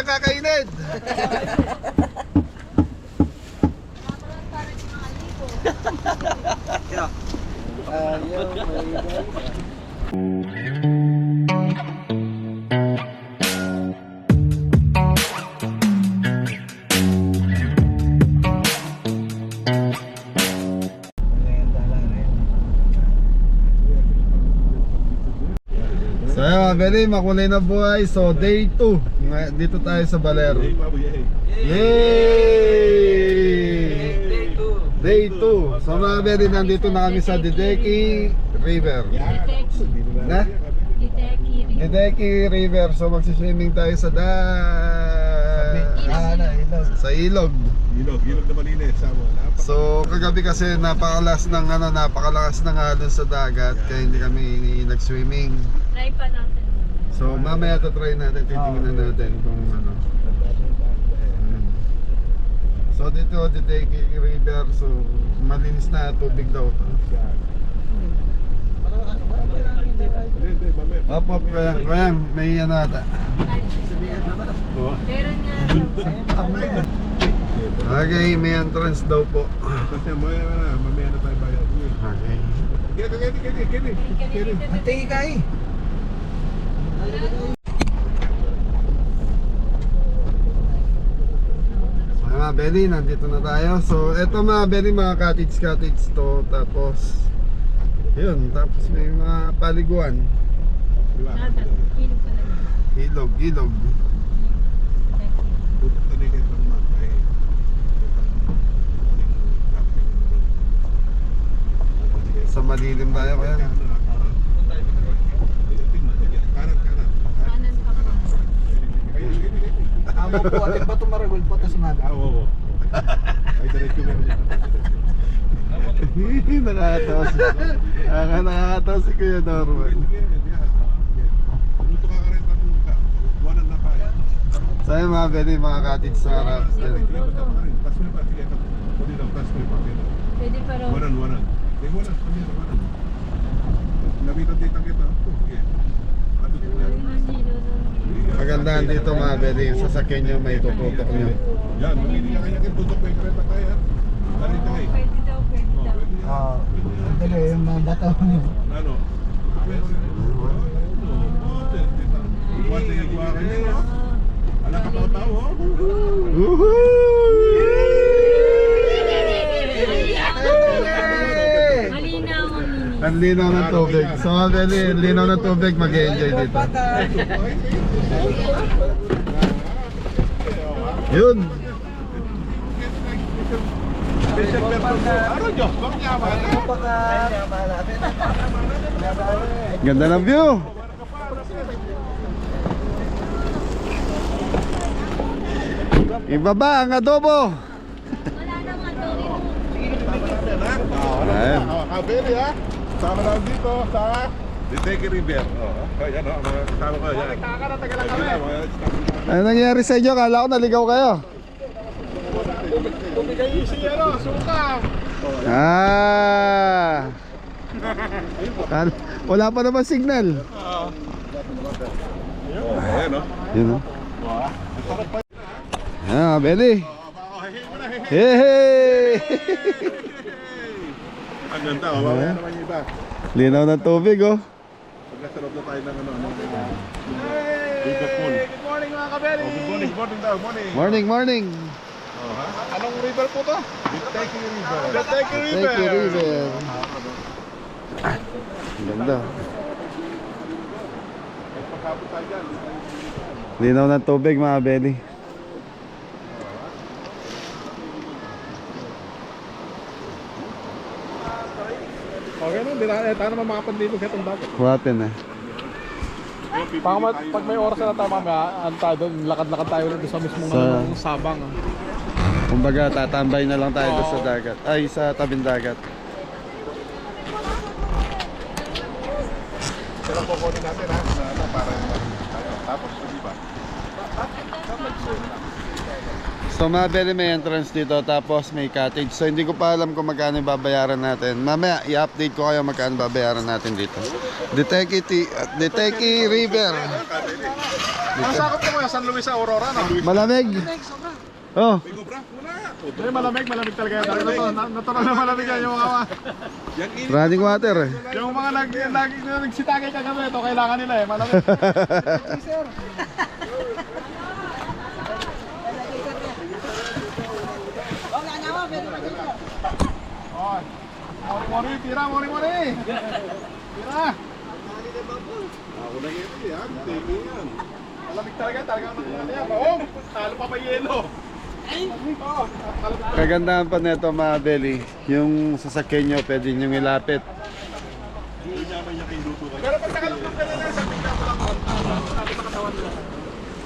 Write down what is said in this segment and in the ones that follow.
ang kakainin. So ayun, Beli, makulay na buhay. So day 2, dito tayo sa Baler. Yay! Day 2. So mga Beli, nandito na kami sa Dideki River. Na? Dideki River. So magsiswimming tayo sa sa ilog. Ilog na malinis. So kagabi kasi napakalakas ng alon sa dagat, kaya hindi kami nag-swimming. Try pa natin. So mamaya try natin, titingnan natin kung ano. So dito Dideki River, so malinis na tubig daw to. Opo, kaya may ano ata. Meron nga. Okay, may entrance daw po. Kasi mamaya na tayo bayad. Okay. Kini. Tingin ka eh. Mga Beli, nandito na tayo. So eto mga Beli, mga cottage to. Tapos yun, tapos may mga paliguan. Nada. Ilog pa lang. Ilog. Sa malilim tayo kaya. Kanan pa pa. Amo po, ating bato maragol po ito si Mami. Oo. Ay, diretso meron yan. Nakakatawa si Kuya Norman. Luto ka rin pa. Buwanan na kaya. Sa'yo mga Beli, mga cottage sa harap. Tas mo pa. Sige, pwede lang. Tas mo pa. Pwede pa raw. Wanan. Hindi, wanan. Labitan dito kita. Sige. Kagandahan dito mga Beli, yung sasakyan nyo may tututok nyo. Yan, mamili kanya tutok pa yung kareta kaya. Dali tayo. Pwede daw. Dali, yung mga bato. Ano? Alam ka pa tao, Malinaw ang mini. Ang linaw ng tubig. So mga Beli, linaw ng tubig, mag-enjoy dito. Yun. Ganda ng view. Ibaba ang adobo. Wala nang adobo. Ayan. Kabeli ha. Sama na dito sa Dideki River. Yan o, mga kasama ko. Ano nangyari sa inyo? Kala ko naligaw kayo. Tumigay yung siya, suka. Wala pa naman signal. Ayan o. Yun o. Beli. Hey! Ang ganda, mamaya naman yung iba. Linaw ng tubig oh. Pagkasarap na tayo ng River Pool. Good morning mga kabeli. Good morning daw, morning. Morning. Anong river po to? Dideki River. Dideki Thank you, River. Ang ganda. Pagkabot tayo dyan. Linaw ng tubig mga Beli. Okay nun, tayo naman makapandilog sa itong dagat. Kuhatin eh. Pag may oras na tayo mamaya, tayo doon, lakad-lakad tayo doon sa mismong sabang. Kumbaga tatambay na lang tayo doon sa dagat. Ay, sa tabing dagat. Pero kukunin natin ha, para tapos di ba? So mga Beli, may entrance dito tapos may cottage. So hindi ko pa alam kung magkano yung babayaran natin. Mamaya i-update ko kayo magkano babayaran natin dito. Dideki River. Ang sakop ko kuya, San Luis sa Aurora, no? Malamig. Oh, Hindi, malamig talaga yan. Natural na malamig yan yung mga running water eh. yung mga nagsitagay kagabi, ito kailangan nila eh, malamig. Oh, mori-mori, tira, mori-mori. Tira. Ako na yan, tingin yan. Malamig talaga ang yan. Oh, talo pa yelo. Oh, Kagandahan pa nito mga belly, yung sasakyan nyo pwede nyo ilapit. pero pag nakalupag ka na lang, sabi ka mo lang, natin sa katawan mo.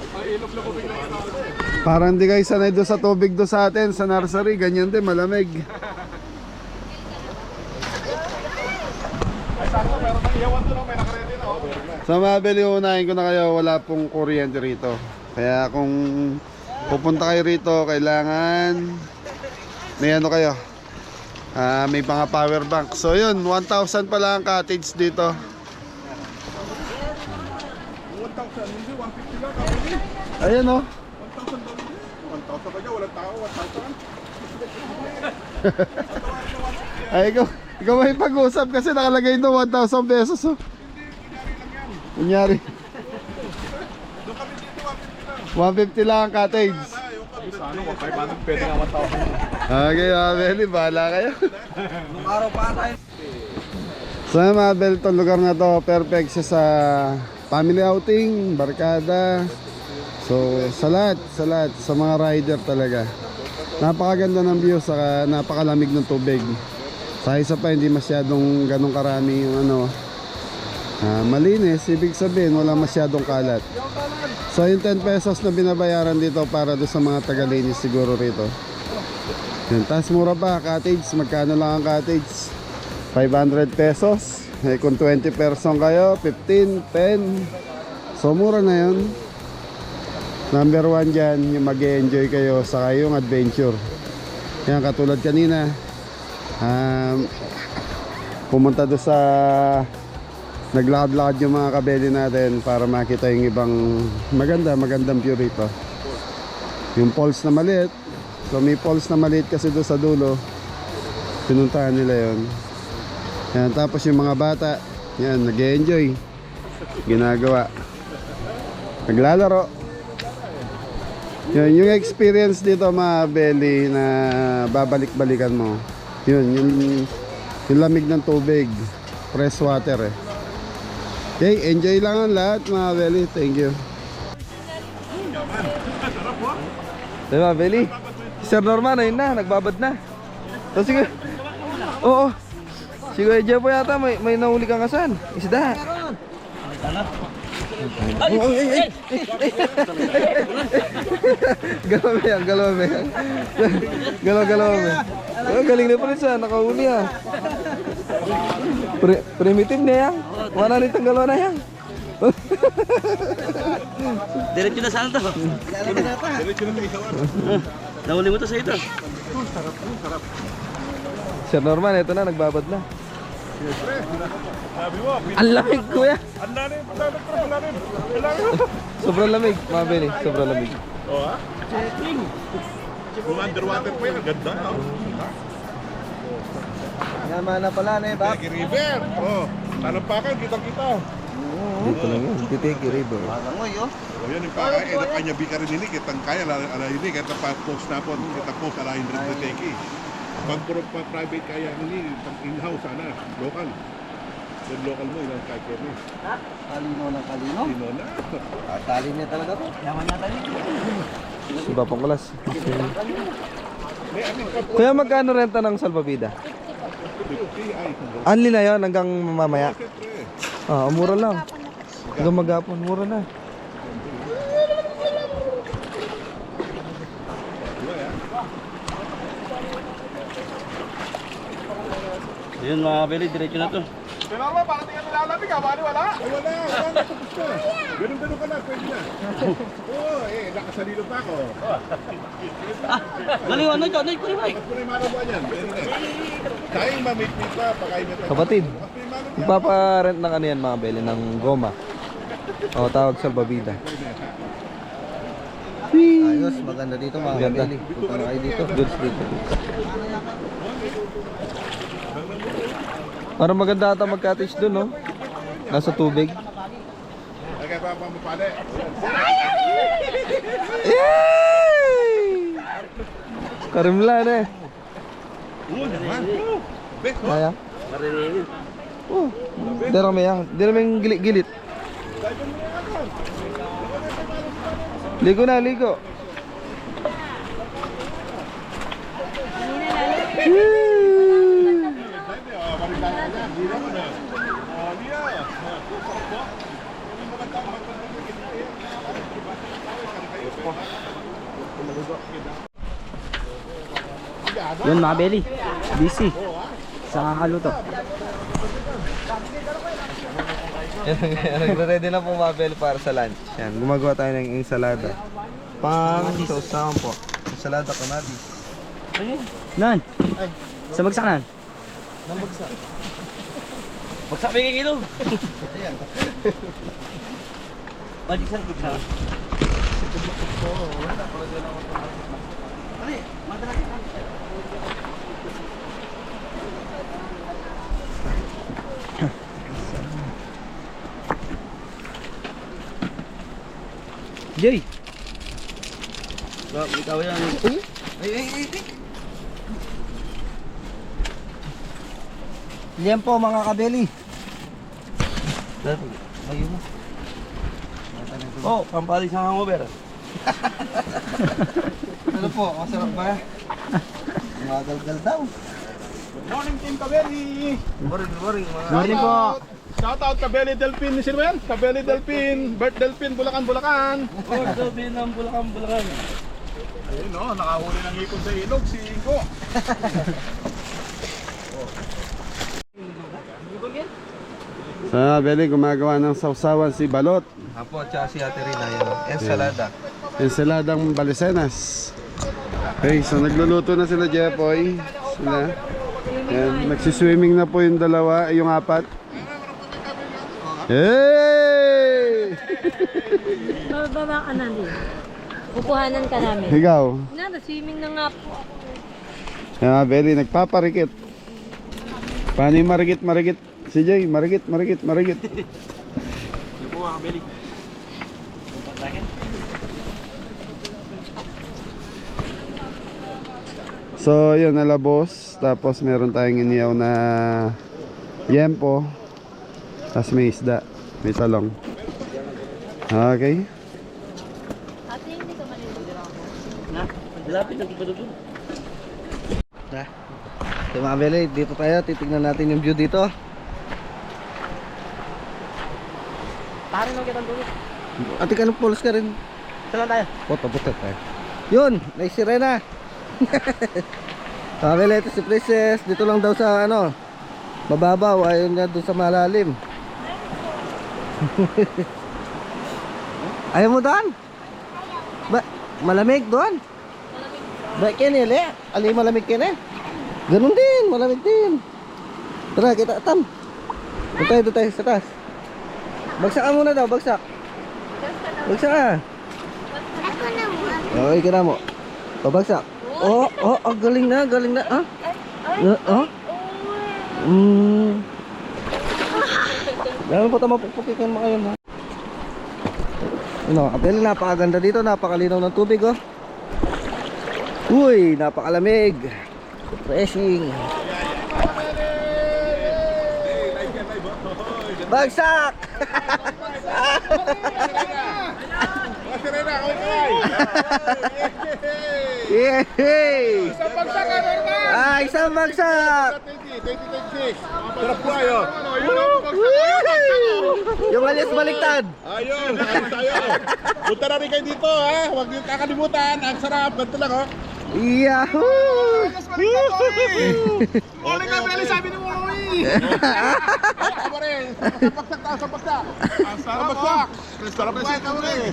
Ang ilog na ko bigla yung tao eh. Parang di kayo sanay doon sa tubig doon sa atin, sa nursery, ganyan din, malamig. Ay, sakto, pero nang iyawan to, no? May nakaredy na, oh. Sa mga belly, unahin ko na kayo, wala pong kuryente rito. Kaya kung pupunta kayo rito, kailangan may ano kayo, may mga power bank. So yun, 1,000 pala ang cottage dito. 1,000, hindi, 150 lang, kapili. Ayan oh. 1,000 daw hindi. 1,000 ka dyan, walang tao, 1,000. Ay, ikaw may pag-usap kasi nakalagay doon 1,000 pesos oh. Kunyari. Doon kami dito, 150 lang ang cottage. Sa ano, 500 pwede nga 1,000. Okay, mga belly, bahala kayo. Nung araw pa tayo. So mga belly, itong lugar na to, perfect siya sa family outing, barkada. So sa lahat, sa mga rider talaga. Napakaganda ng view, saka napakalamig ng tubig. Sa isa pa, hindi masyadong ganong karami yung ano, malinis, ibig sabihin wala masyadong kalat. So yung 10 pesos na binabayaran dito para do sa mga tagalinis siguro rito. Yun, tas mura pa, cottage, magkano lang ang cottage? 500 pesos. Eh, kung 20 person kayo, 15, 10. So mura na yun. Number 1 dyan, yung mag-enjoy kayo sa kayong adventure. Yan, katulad kanina, pumunta do sa naglakad-lakad yung mga kabeli natin para makita yung ibang magandang view rito. Yung falls na maliit, so may falls na maliit kasi doon sa dulo, pinuntahan nila yon. Yan, tapos yung mga bata, yan, nag-enjoy, ginagawa, naglalaro. Yun, yung experience dito mga belly na babalik-balikan mo. Yun, yung lamig ng tubig, fresh water eh. Okay, enjoy lang ang lahat mga belly. Thank you. Diba belly? Sir Norman, ayun na, nagbabad na. So sige. Oo. Si Kuya Jeff po yata may nahuli kang asan. Isda. Ay. Galaw ba yan? Galaw ba? Oh, galing na pala siya, nakahuli ah. Primitive na yan. Wala nitong galaw na yan. Diretso na saan to? Nahuli mo to sa ito. Sir Norman, ito na, nagbabad na. Sabi mo, Ang lamig kuya. ang lalim. Sobrang lamig, mga Benny. Sobrang lamig. Oo, ha? Kung underwater po yan, ang ganda, no? Yaman na pala na eh, Teki River. Oh, talampakan, kitang-kita. Dito lang yun, Titigi River. Malangoy oh. O yan yung paka, ito kanya bika rin ini, kitang kaya, ala ini, kita pa post na po, kita post, ala hindi rin teki. Pag puro pa private kaya ini, in-house sana, local. Yung local mo, ilang kaya mo. Kalino ng kalino. Sino na? Tali niya talaga to. Yaman niya tali. Iba pong kelas. May amin ka po, Kuya, magkano renta ng salbabida? 50, ay, Anli na yun hanggang mamaya. siyempre. Ah, mura lang. Hanggang maghapon, mura na. Ayun mga kabeli, diretso na to. Pero ba, parang tingnan nilalamig ha? Bali wala? Ay wala, tapos na. Ganun ka na, pwede na. Oo, nakasalilo pa ako. Galiwan na dyan, ay kulimay. Ba't mo rin marabuan yan? Pwede na. Sayang mamit-mit pa, pakain na tayo. Kapatid, Ba't mo rin marabuan? magpaparent ng ano yan mga bele, ng goma. O, tawag salbabida. Ayos, maganda dito mga kabeli. Punta na kayo dito. Goods dito. Parang maganda ata mag-cottage dun, no? Nasa tubig. Okay, pamupade. Yay! Karimlan eh. Kaya? Marinig. Oh, dara may yang. Dara may gilit-gilit. Ligo na, ligo. Yun mga belly. Busy. Sa kaluto. Nagre-ready na po Mabel para sa lunch. Yan, gumagawa tayo ng ensalada. Pang sausawan po. Ensalada kamatis. Nan. Sa bagsak nan. Bagsak may kilo. Bagsak sa bagsak. Joy. Bak, ikaw yan. Yan po mga kabeli. Oh, pampalis ng hangover. Ano po, masarap ba? Magalgal daw. Morning Team Kabeli! Boring mga Morning po. Shout out Kabeli Delphin, sino ba yan? Kabeli Delphin, Bert Delphin, Bulacan. Oh, sabi ng Bulacan. Ayun o, nakahuli ng hipon sa ilog, si Ingo. Sa Beli, gumagawa ng sausawan si Balot. Apo, tsaka si Ate Rina yun. Ensalada. Ensaladang balisenas. Okay, so nagluluto na sila Jepoy. Sila. Yan, nagsiswimming na po yung dalawa, yung apat. Hey! Bababa ka na din. Pupuhanan ka namin. Ikaw. Swimming na nga po ako. Yan, Beli, nagpaparikit. Paano yung marikit? Si Jay, marikit. Yung po mga kabeli. So, yun, nalabos. Tapos, meron tayong iniyaw na yempo. Tapos may isda. May talong. Okay. Ate, hindi ka maliligaw. Na, lapit na kita doon. Okay mga kabeli, dito tayo. Titignan natin yung view dito. Parang nang kitang tulog. Ate ka ng polos ka rin. Saan tayo? Puto tayo. Yun, may sirena. Kabeli, ito si Princess. Dito lang daw sa ano, mababaw. Ayaw niya doon sa malalim. Ayaw mo doon? Ba, malamig doon? Ba, kinili? Ali malamig kini? Ganun din, malamig din. Tara, kita tam. Doon tayo sa taas. Bagsak ka muna daw, bagsak. Bagsak ka. Okay, kira mo. Pabagsak. Oh, galing na. Ah? Dahil pa tama pupukikin mo kayo mo. Ano, kapili, napakaganda dito, napakalinaw ng tubig oh. Uy, napakalamig. Refreshing. Bagsak! Serena, kaway! Yay! Isang bagsak ka, Norman! Ah, isang bagsak! 2026. Sarap po kayo. Yung alias baliktad. Ayun, ayun tayo. Punta na rin kayo dito ha. Huwag niyo kakalimutan. Ang sarap. Ganito lang oh. Yahoo! Morning Kabeli, sabi ni Moroy! Ako rin. Bagsak tayo sa bagsak. Ang sarap oh! Sarap po kayo kami.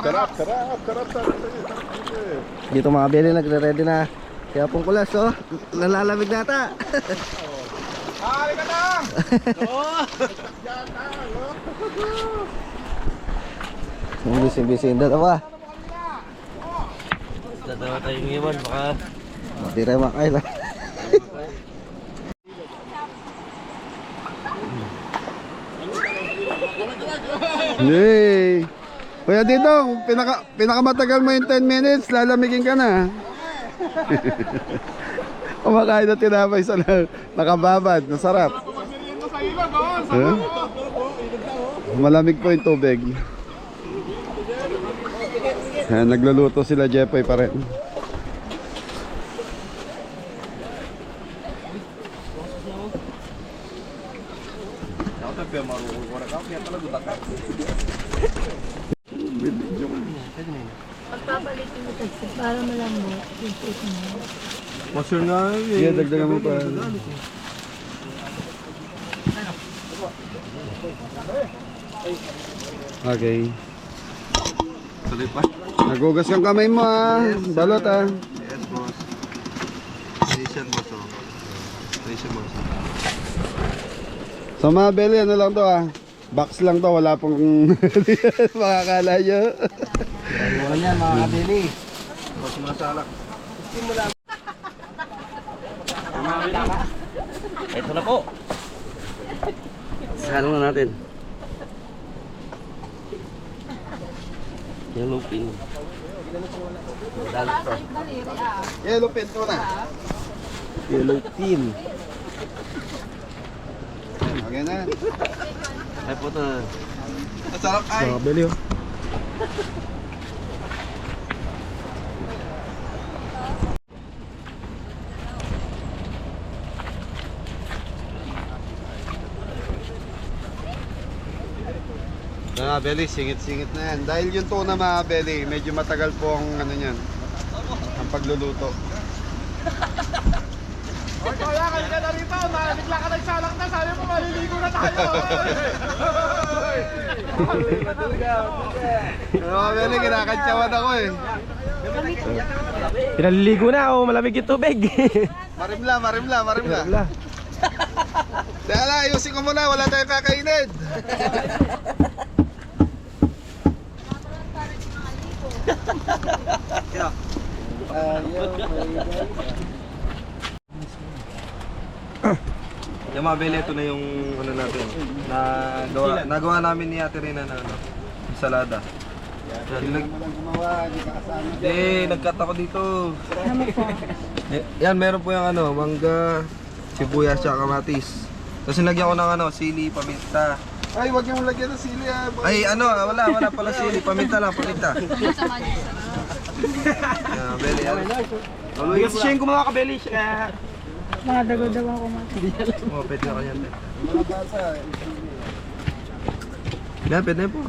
Sarap. Dito mga beli, nagre-ready na. Kaya pong kulas oh. Nalalamig nata. Busy-busy yung dalawa. Dalawa tayong iwan, baka... Hindi rin makaila. Yay! Kuya Didong, pinakamatagal mo yung 10 minutes, lalamigin ka na. Kumakain na tinapay sa nakababad, masarap. Huh? Malamig po yung tubig. Ayan, nagluluto sila Jepoy pa rin. Pagpapalitin mo kasi para malambot. Yung puso mo. Masur nga eh. Sige, dagdagan mo pa. Okay. Tuloy pa. Nagugas kang kamay mo ah. Balot ah. Yes, boss. Station, boss. Station, boss. Sa mga belly, ano lang to ah. Box lang to, wala pong makakala nyo. Ano yan, mga kabili? Boss, masalak. Ito na po. Salo na natin. Yellow pin. Yellow pin ko na. Yellow pin. Okay na. Ay po ito. Masarap ay. Mga beli oh. Mga belly, singit-singit na yan. Dahil yung tuna mga belly, medyo matagal po ang ano niyan. Ang pagluluto. Kaya ka na rito, bigla ka nagsalak na, sabi mo maliligo na tayo. Mga belly, kinakantsawan ako eh. Pinaliligo na o malamig yung tubig. Marimla. Dahil na, ayusin ko muna, wala tayong kakainin. Yung mga beli, ito na yung ano natin. Nagawa namin ni Ate Rina na ano, salada. Nag-cut ako dito. Yan, meron po yung ano, mangga, sibuyas, tsaka kamatis. Tapos nilagyan ko ng ano, sili, paminta. Ay, wag niyong lagyan ng sili ah. Ay, ano, wala pala sili, paminta lang, paminta. Yan, beli, yan. Kasi siya yung mga kabeli siya. Mga dago-dago ko mga. Oh, pwede na kanyan. Mga basa. Yan, pwede na po.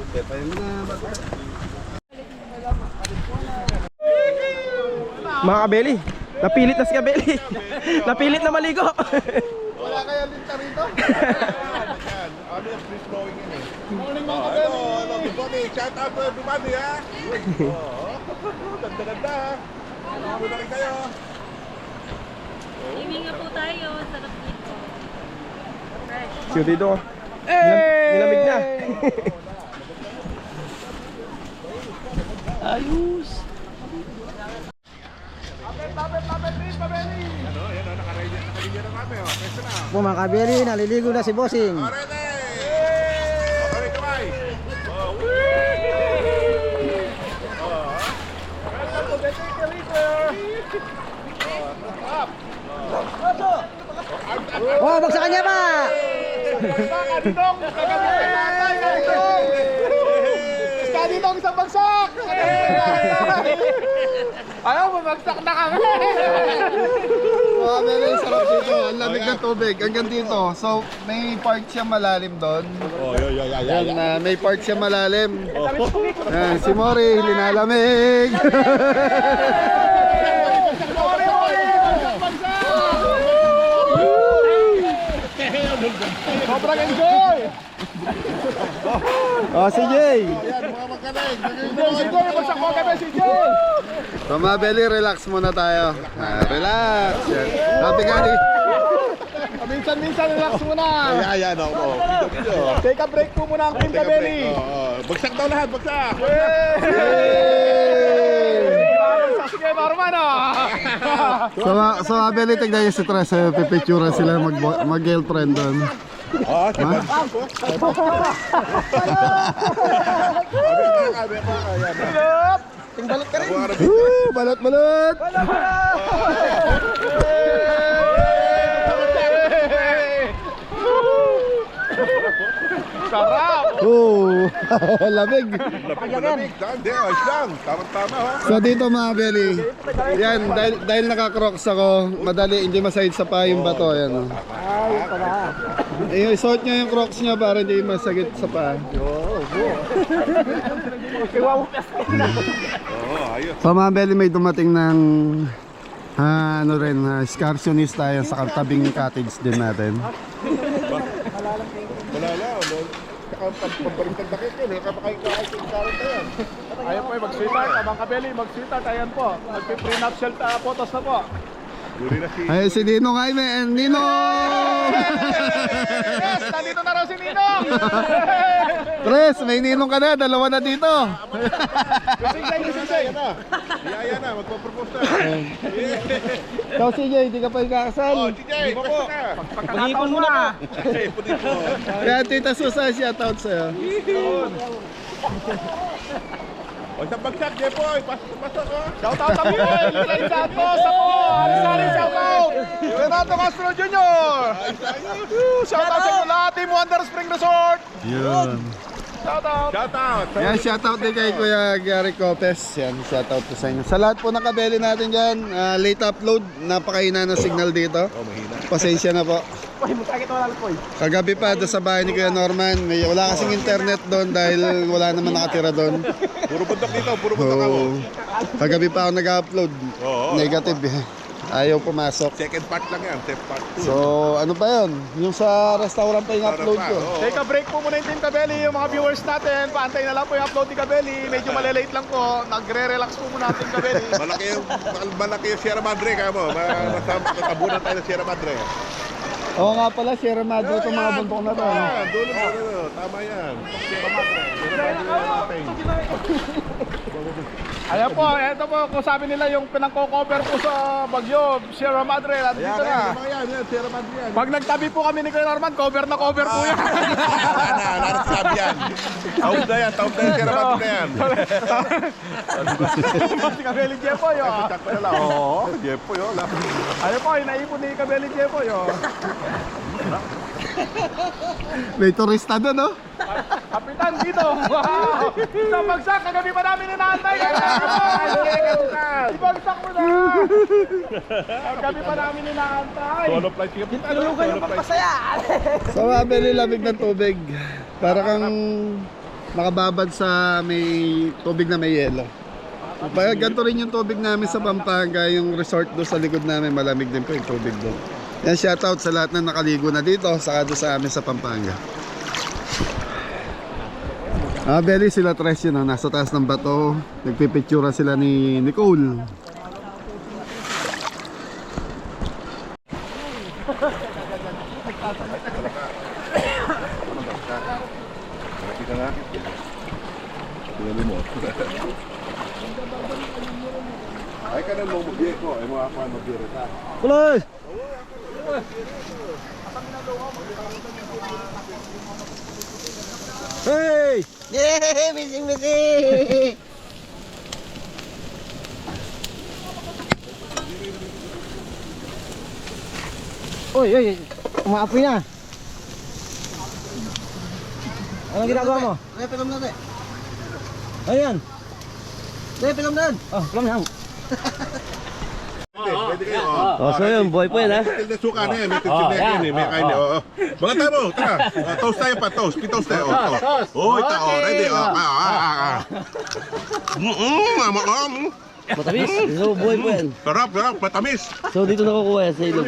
Pepay mo na, bata. Mga kabeli. Napilit na si kabeli. Napilit na maligo. Wala kaya linta rito? Ano yung free flowing yun eh. Hello, good morning. Shout out to everybody ha. Ganda-ganda ha. Muna rin kayo. Hihinga po tayo. Sarap dito. Siyo dito. Nilamig na. Ayos. Ano, yan o, nakaready na kami o. Pwede na. Po mga kabili, naliligo na si Bossing. Ready! Okay, kamay. Oh, bagsakan niya pa! Kadinong isang bagsak! Ayaw, bumagsak na kami! Mga belly, sarap dito. Ang lamig ng tubig. Hanggang dito. So, may part siya malalim doon. Oh, Yan, may part siya malalim. Yan, si Mori, linalamig. Sobrang enjoy! Oh, si Jay. Yan, mga magaling. Si Joy, bagsak mo kami si Joy! So, mga belly, relax muna tayo. Relax. Yan. Sabi nga ni minsan relax muna. Ayan, oo. Video. Take a break po muna ang Team Kabeli. Bagsak daw lahat, bagsak. Sasuke Norman So Abeli, tignan yung si Tres, pipicturan sila mag-girlfriend doon. Diba? Tingbalot ka rin. Balot! Sarap! Oh, lamig. Malamig. Hindi, ayos lang. Tama ha. So dito mga Abeli, yan, dahil naka-crocs ako, madali, hindi masahid sa pa yung bato. Yan, oh. Isuot nyo yung crocs nyo para hindi masagit sa pa. Ayos. So mga Abeli, may dumating ng excursionista yan sa tabing cottage din natin. Wala lang. Saka pagbaringtag na kayo, nakapakain ka yan. Ayan po, mag-sweetheart. Abang Kabeli, mag-sweetheart. Ayan po. Mag-prenuptial photos na po. Yuri na si... Ay, si Ninong Jaime, Ninong! Yes! Nandito na raw si Ninong! Tres, may Ninong ka na, dalawa na dito. Yaya na, magpapropose na. Ikaw CJ, hindi ka pa ikakasal. CJ, basta na. Pag-iipon muna po. Ipunin mo. Kaya Tita Susan, shoutout sa'yo. O sa bagsak, Jepoy, pasok oh. Shoutout kami po! Lilain Santos! Ako! Alisarin, shoutout! Renato Castro Jr. Shoutout sa inyo lahat! Team Wonder Spring Resort! Yun. Shoutout! Shoutout. Yan, shoutout din kay Kuya Gary Copes. Yan, shoutout po sa inyo. Sa lahat po ng Kabeli natin dyan, late upload, napakahina ng signal dito. Oh, mahina. Pasensya na po. Uy, magkakita wala lang po eh. Kagabi pa doon sa bahay ni Kuya Norman, wala kasing internet doon dahil wala naman nakatira doon. Puro bundok dito, puro bundok ako. So, kagabi pa ako nag-upload. Oo. Negative eh. Ayaw pumasok. Second part lang yan, step part 2. So, ano pa yun? Yung sa restaurant pa yung upload ko. Take a break po muna yung Team Kabeli, yung mga viewers natin. Paantay na lang po yung upload ni Kabeli. Medyo malilate lang po. Nagre-relax po muna ang Team Kabeli. malaki yung Sierra Madre, kaya mo. Natabunan tayo ng Sierra Madre. Oo nga pala, Sierra Madre itong mga bundok na to. Dulo mo, tama yan. Sierra Madre. Ayan po, eto po kung sabi nila yung pinangko-cover po sa Bagyo, Sierra Madre, nandito na. Yan, Sierra Madre yan. Pag nagtabi po kami ni Kuya Norman, cover na cover po yan. Wala na sabi yan. Taob na yan, Sierra Madre na yan. Si Kabeli Jepoy, oh. Sakto na lang. Oo, Jepoy, oh. Ayan po, inaipon ni Kabeli Jepoy, oh. May turista doon, no? Kapitan dito. Wow! Sa bagsak, kagabi pa namin inaantay. Ibagsak mo na. Kagabi pa namin inaantay. Solo flight yung Tinulugan yung pagpasaya. So, mabili lamig ng tubig. Para kang nakababad sa may tubig na may yelo. Kaya ganito rin yung tubig namin sa Pampanga. Yung resort doon sa likod namin, malamig din po yung tubig doon. Yan, shoutout sa lahat na nakaligo na dito, saka doon sa amin sa Pampanga. Beli, sila tres yun, nasa taas ng bato. Nagpipictura sila ni Nicole. Nakita na. Tuloy mo. Ay ka na mo mag-bieko. Ay mo ako mag-bieko ka. Tuloy! Hey! Yay! Missing! Uy! Umaapoy na. Anong ginagawa mo? Pilom na rin. Ayan. Pilom na rin. Oh, pilom na. Pwede kayo. Oh, so yun, boy po yan ha. Til na suka na yan. May titsip na yan. May kain na. Mga tayo mo. Tara. Toast tayo pa. Toast. Pitoast tayo. Toast. Oh, ito. Ready. Matamis. So, boy po yan. Sarap. Matamis. So, dito nakukuha yan sa ilog.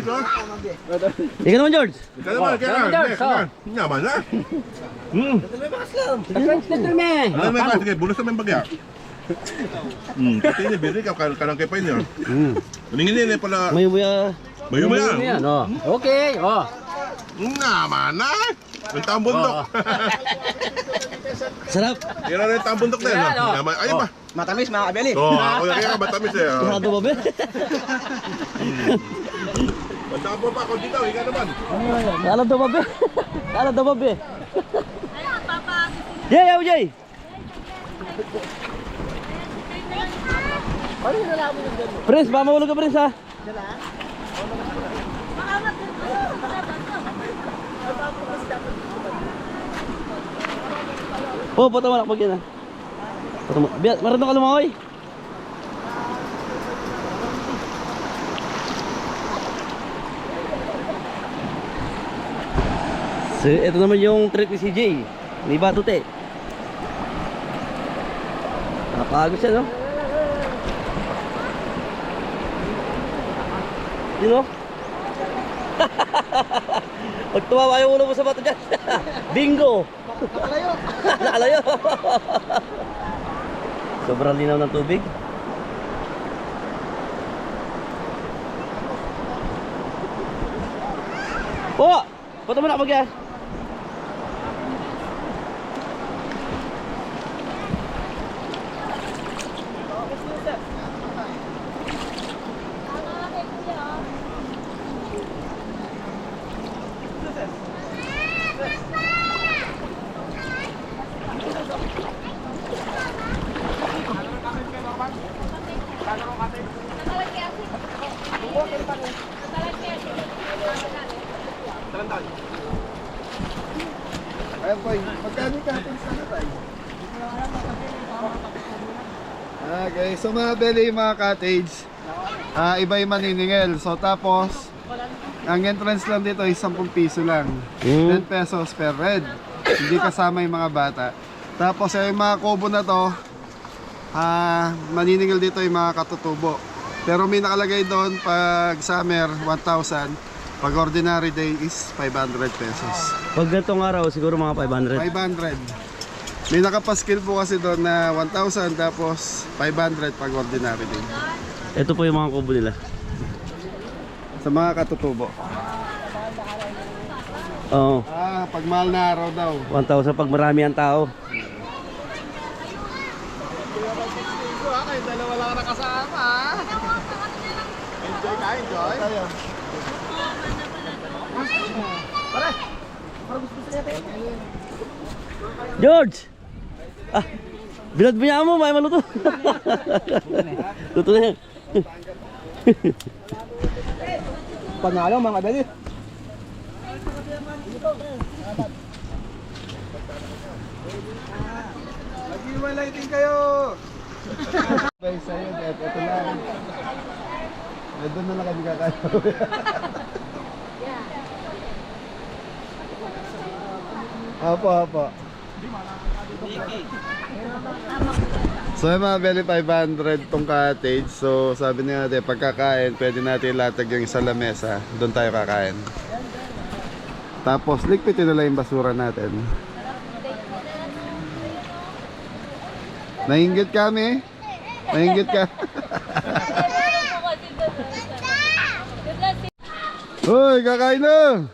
Ikaw naman, George. Ito naman. Naman na. Gentleman. Ano naman ba? Sige, bulos naman bagya. Pati niya, biri ka. Kanang kay pa niya. Ningin niya pala. May buya. Bayo mo yan. Yan, oh. Okay, oh. Naman na! Yung tambundok. Sarap. Yan na yung tambundok na yun. Naman. Ayun ba? Matamis mga kabeli. Oo, ako na kaya matamis eh. Sarado ba, be? Magtapon pa ako dito, ikaw naman. Alam daw ba, be? Alam daw ba, be? Jay, ako, Jay! Prince, baka mahulog ka, Prince, ha? Oh, puto mo nakapag yan, ha? Puto mo. Biat, marunong ka lumangoy? So, ito naman yung trip ni CJ. Ni Batute. Nakapagod siya, no? Yun, no? Pag tumawa yung ulo mo sa bato dyan. Bingo! Nakalayo! Nakalayo! Sobrang linaw ng tubig. Oh! Bato mo na kapag yan. Ayan boy, magkano ka atin sana tayo? Okay, so mga belly, mga cottage, iba yung maniningil. So tapos, ang entrance lang dito ay 10 piso lang. 10 pesos per red. Hindi kasama yung mga bata. Tapos yung mga kubo na to, maniningil dito yung mga katutubo. Pero may nakalagay doon pag summer, 1,000. Pag ordinary day is 500 pesos. Pag ganitong araw, siguro mga 500. 500. May nakapaskil po kasi doon na 1,000 tapos 500 pag ordinary day. Ito po yung mga kubo nila. Sa mga katutubo. Oo. Pag mahal na araw daw. 1,000 pag marami ang tao. Kahit dalawa lang nakasama. Enjoy ka, enjoy. George! Bilad mo niya mo, may maluto. Luto na yan. Panalo mga kabeli. Mag-iwalay din kayo! Bay sa'yo, Dep. Ito lang. Doon na lang kami kakayo. Apo. So yung mga belly 500 tong cottage. So sabi niya natin pagkakain pwede natin latag yung isa lamesa. Doon tayo kakain. Tapos ligpitin na lang yung basura natin. Nainggit kami. Nainggit ka. Hoy, kakain na.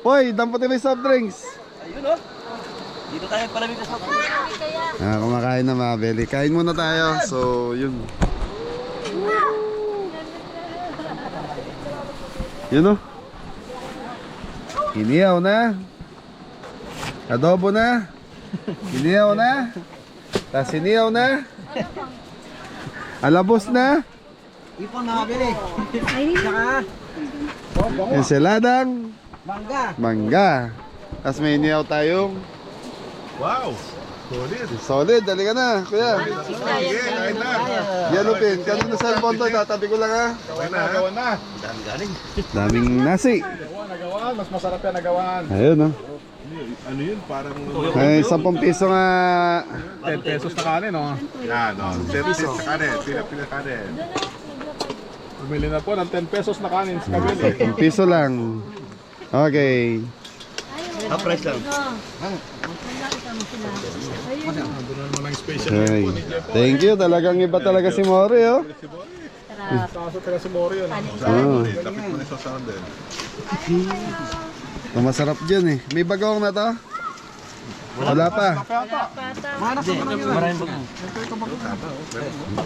Hoy, damputin mo yung soft drinks. Ayun o. Dito tayo palamig na sa Kumakain na mga belly. Kain muna tayo. So, yun. Yun o. Inihaw na. Adobo na. Inihaw na. Tapos inihaw na. Alabos na. Ipon mga kabeli. Saka Ensaladang mangga. mangga. Tapos may inihaw tayong Wow! Solid! solid. Dali ka na, kuya. Sige, kain na! Yellow pin. Kanina cellphone to. Tatabi ko lang ha. Kain na, gawa na! Daming nasi. Nagawan, mas masarap yan nagawan. Ayun o. Ano yun? Parang... Ay, 10 piso nga. 10 pesos na kanin, oh. Yan, no? 10 pesos sa kanin. Pila kanin. Bumili na po ng 10 pesos na kanin sa kabili. 10 piso lang. Okay. price lang. Doon mo ng special. Okay. Thank you. Talagang iba talaga si Mori, oh. Kaso taga si Mori yun. Oh. Tapos mo na sa sound din. Ito masarap dyan eh. May bagong na to? Wala pa.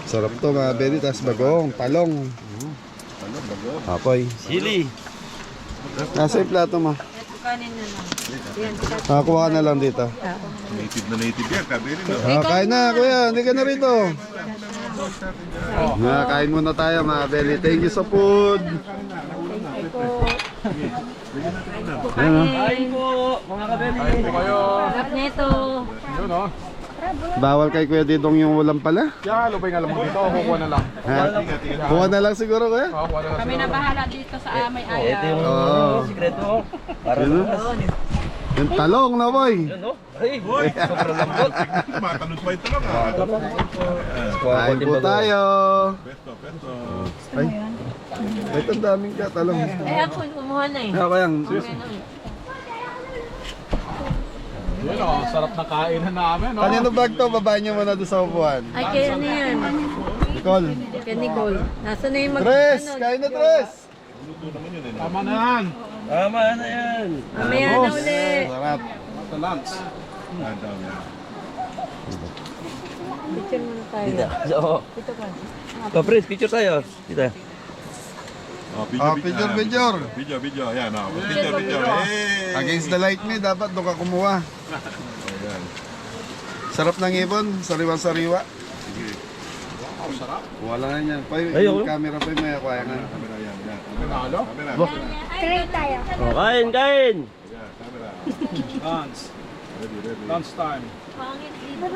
Sarap to mga beli. Tapos bagong, talong. Apoy. Sili. Nasa yung plato mo. Kanin na lang. Yan, Nakakuha ka na lang dito. Native na native yan, kabili no? Kain na kuya, hindi ka na rito. Kain muna tayo mga beli. Thank you sa food. kanin. po, mga kabeli. Sarap nito. Yun oh. Bawal kay Kuya Didong yung ulam pala. Kaya lubay nga lang mo dito. Kukuha na lang. Ha? Kuha na lang siguro kuya. Kukuha na lang. Kami na bahala dito sa may ayaw. Ito yung Oo. sikreto. Para Yun, yung talong na boy. no? Ay, sobrang lambot. Matanod pa ito lang ha. Kain po tayo. Pesto, pesto. Ay, ito daming ka talong. Eh ako, kumuha na eh. Ako yan. Yun oh, sarap na kainan namin oh. Kanino bag to? Babae niyo muna doon sa upuan. Ay, kaya na yan. Nicole. Kaya Nicole. Nasa na yung Tres! Kain na Tres! Tama na yan. Tama na yan. Mamaya na ulit. Sarap. Sa lunch. Picture muna tayo. Dito. Oo. Ito ka. Kapres, picture tayo. Dito. Oh, Picture. Video. Ayan, oh. Picture. Hey! Against the light me, dapat doon ka kumuha. Ayan. Sarap ng ibon, sariwa-sariwa. Sige. Wow, sarap. Wala na yan. Pa Ay, yung oh. camera pa yung may kaya nga. Camera yan. Pinalo. Camera. Oh, kain, kain. Ayan, camera. Lunch. Ready. Lunch time. Pangit dito.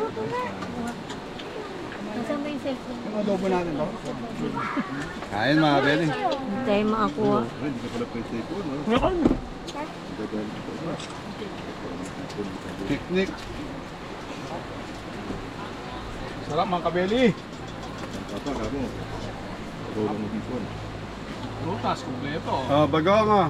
Nasaan ba yung cellphone? Kain mga beli. Hindi tayo makakuha. Hindi ka pala PlayStation, no? Picnic. Sarap mga kabeli. Papa, kamo. Rolong mo hipon. Prutas, kumpleto. Oh, bagong oh.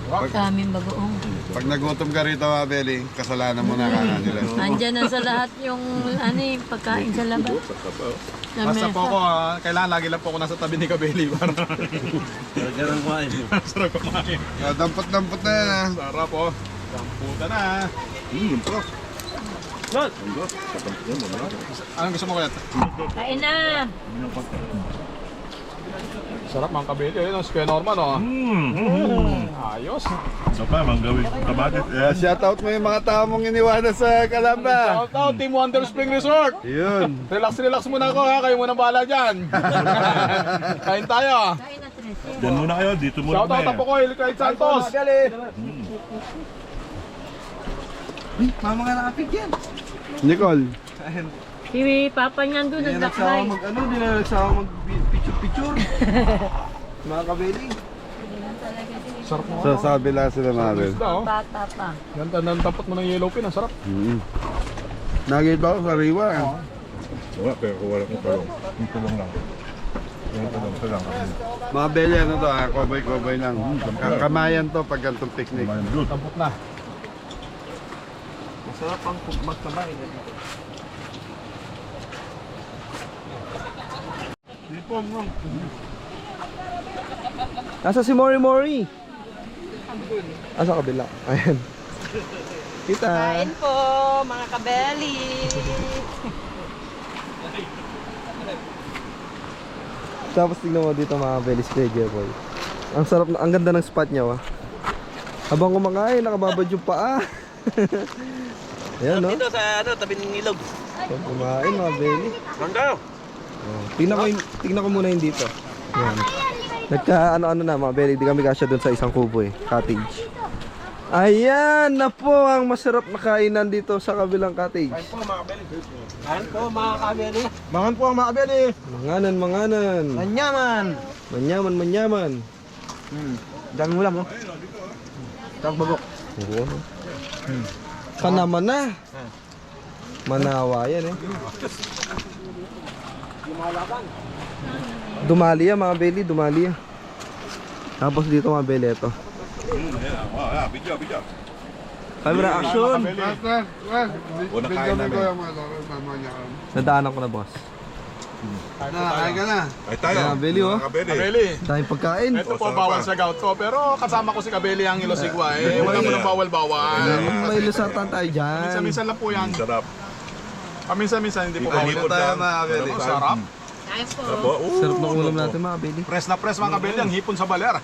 Kaming bagoong. Pag nagutom ka rito mga beli, kasalanan mo na kana nila. Andyan na sa lahat yung pagkain sa labas. Na Basta po mesa. ako, kailangan lagi lang po ako nasa tabi ni Kabeli para Garang kumain. sarap kumain. Dampot-dampot na yan ah. Sarap po. Kamputa na. Ito. Lot. Anong gusto mo kaya? Kain na. Sarap mga Kabeli. Ayun, si Kuya Norman oh. Ayos. So pa, manggawin kabatit. Shoutout mo yung mga tao mong iniwanan sa Kalamba. Shout out Team Wonder Spring Resort. Yun. Relax muna ako ha. Kayo muna bahala dyan. Kain tayo. Kain na, Tres. Diyan muna kayo, dito muna Shout out po ko, Ilkay Santos. Mama nga nakapig yan. Nicole. Si Papa niyan doon, nagdakbay. Di na nagsawa mag-picture-picture. Mga kabeli. Sarap mo. So sabi lang sila mga beli. Isda oh. Bata pa. Ganda ng tapot mo ng yellow pin. Ang sarap. Nakita ko sariwa. Wala, pero kung wala kong talong. Yung talong lang. Yung talong, ito lang. Mga beli ano to ah, koboy-koboy lang. Kamayan to pag gantong picnic. Good. Tapot na. Masarap ang magkamain. Nasa si Mori Mori? Asa kabila? Ayan. Kita. Kain po, mga kabeli. Tapos tingnan mo dito mga belly square boy. Ang sarap na, ang ganda ng spot niya wa. Habang kumakain, nakababad yung paa. Ayan no. Dito sa tabi ng ilog. Habang kumain mga belly. Mangga. Oh, tingnan ko muna yung dito. Ayan. Nagka ano na mga belly, di kami kasya doon sa isang kubo eh, cottage. Ayan na po ang masarap na kainan dito sa kabilang cottage. Kain po, mga kabeli. Mangan po ang mga kabeli. Manganan. Manyaman. Manyaman. Dami mo lang oh. Tagbagok. Oo. Ka naman na. Manawa yan eh. Dumali yan mga belly, dumali yan. Tapos dito mga belly, ito. Wow, video. Camera action. O, nakain namin. Nadaanan ko na boss. Kain ka na. Ay tayo. Kabeli, oh. Mga kabeli. Kabeli. Tayong pagkain. Ito po, sarap bawal pa. sa gout ko. Pero kasama ko si Kabeli ang Ilosigwa. Wala mo ng bawal-bawal. May lusatan tayo dyan. Minsan-minsan lang po yan. Sarap. Minsan-minsan hindi po bawal. Hipon tayo, lang. mga kabeli. Ang sarap. Apo, Sarap ng ulam natin mga Beli. Press na press mga Kabeli ang hipon sa baler.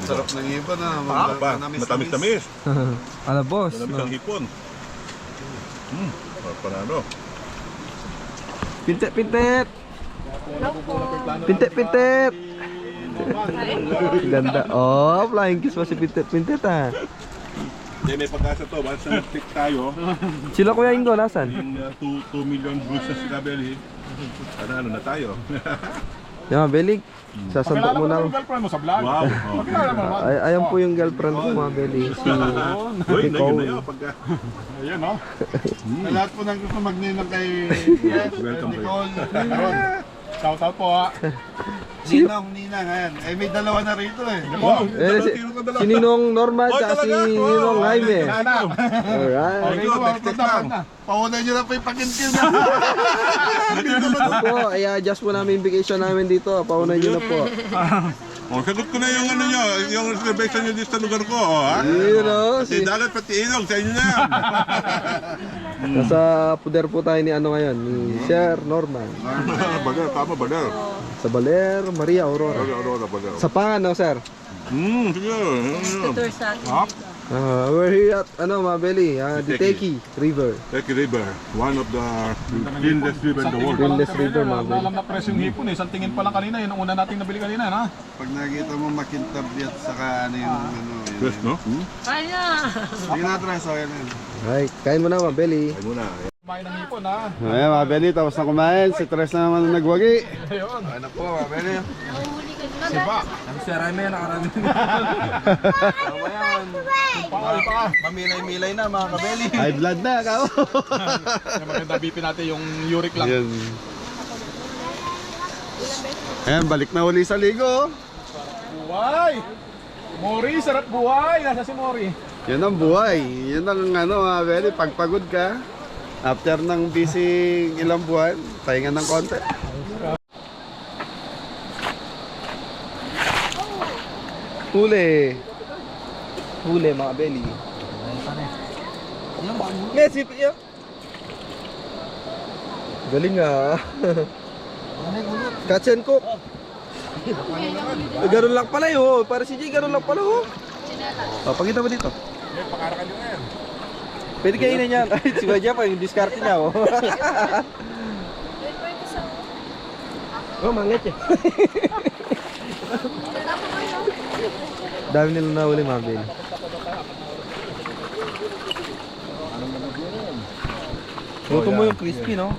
Sarap. ng hipon na. Pa, matamis-tamis. Ala boss. Matamis ang hipon. Panalo. Pintet. Pintet. Ganda. Oh, flying kiss pa si Pintet ah. Hindi, may pag-asa to. Once na nag-pick tayo, Sila Kuya Ingo, nasan? yung 2 million views na si Kabeli, ano na tayo? Yan mga Beli. Sasantok Pakilala mo muna na ako. yung girlfriend mo sa vlog. Wow. Pakilala mo naman. Ayan po yung girlfriend ko mga Beli. Si Uy, na yun Nicole. na yun. Pagka... Ayan no. Lahat po nang gusto magninang kay Welcome to you. Shout out po ha. Ninang ayan. Eh may dalawa na rito eh. Wow, Si Ninong Norman Oh, at si talaga? Ninong Jaime. Sana. Alright. Okay, next lang. Paunay nyo na po yung pakintil na. Opo, i-adjust po namin yung vacation namin dito. Paunay nyo na po. Oh, sagot ko na yung ano nyo, yung reservation nyo dito sa lugar ko, oh, ha? You know, Pati dagat, pati ilog, sa inyo na yan. nasa puder po tayo ni ano ngayon, ni Sir Norman. Bagal, tama, bagal. Sa Baler, Maria Aurora. Bagal. Sa Pangan, no, Sir? Sige. Ano? Tour sa atin. We're here at, Mabeli, Diteki River. Teki River, one of the cleanest river in the world. Greenless River, mga Wala lang na press yung hipon eh. Isang tingin pa lang kanina. Yun ang una nating nabili kanina na. Pag nakita mo makintab at saka ano yung Yes, no? Kaya! Sige na, Tres, okay na yun. Right, kain mo na, Mabeli. Ay muna. Kumain ng hipon ha. Ayan, Mabeli, tapos na kumain. Si Tres na naman ang nagwagi. Ayun. Ano po, Mabeli? Sipa. Si Raime yan, nakarami. Pakal pa. Mamilay-milay na mga kabeli. High blood na, kao. Yung maganda bipin natin yung uric lang. Ayan. Ayan, balik na uli sa ligo. Buhay! Mori, sarap buhay. Nasa si Mori. Yan ang buhay. Yan ang Mabeli, pagpagod ka. After ng busy ilang buwan, pahinga ng konti. Huli. Huli mga belly. Messi piyo. Galing ah. Catch and cook. Ganun lang pala yun. Para si Jay, ganun lang pala oh. Pakita mo dito. Pwede kainin yan. Ay, si Baja pa, yung discard niya oh. Oh, mangit eh. Dami nilang nahuli mga Beli. Luto mo yung crispy, no?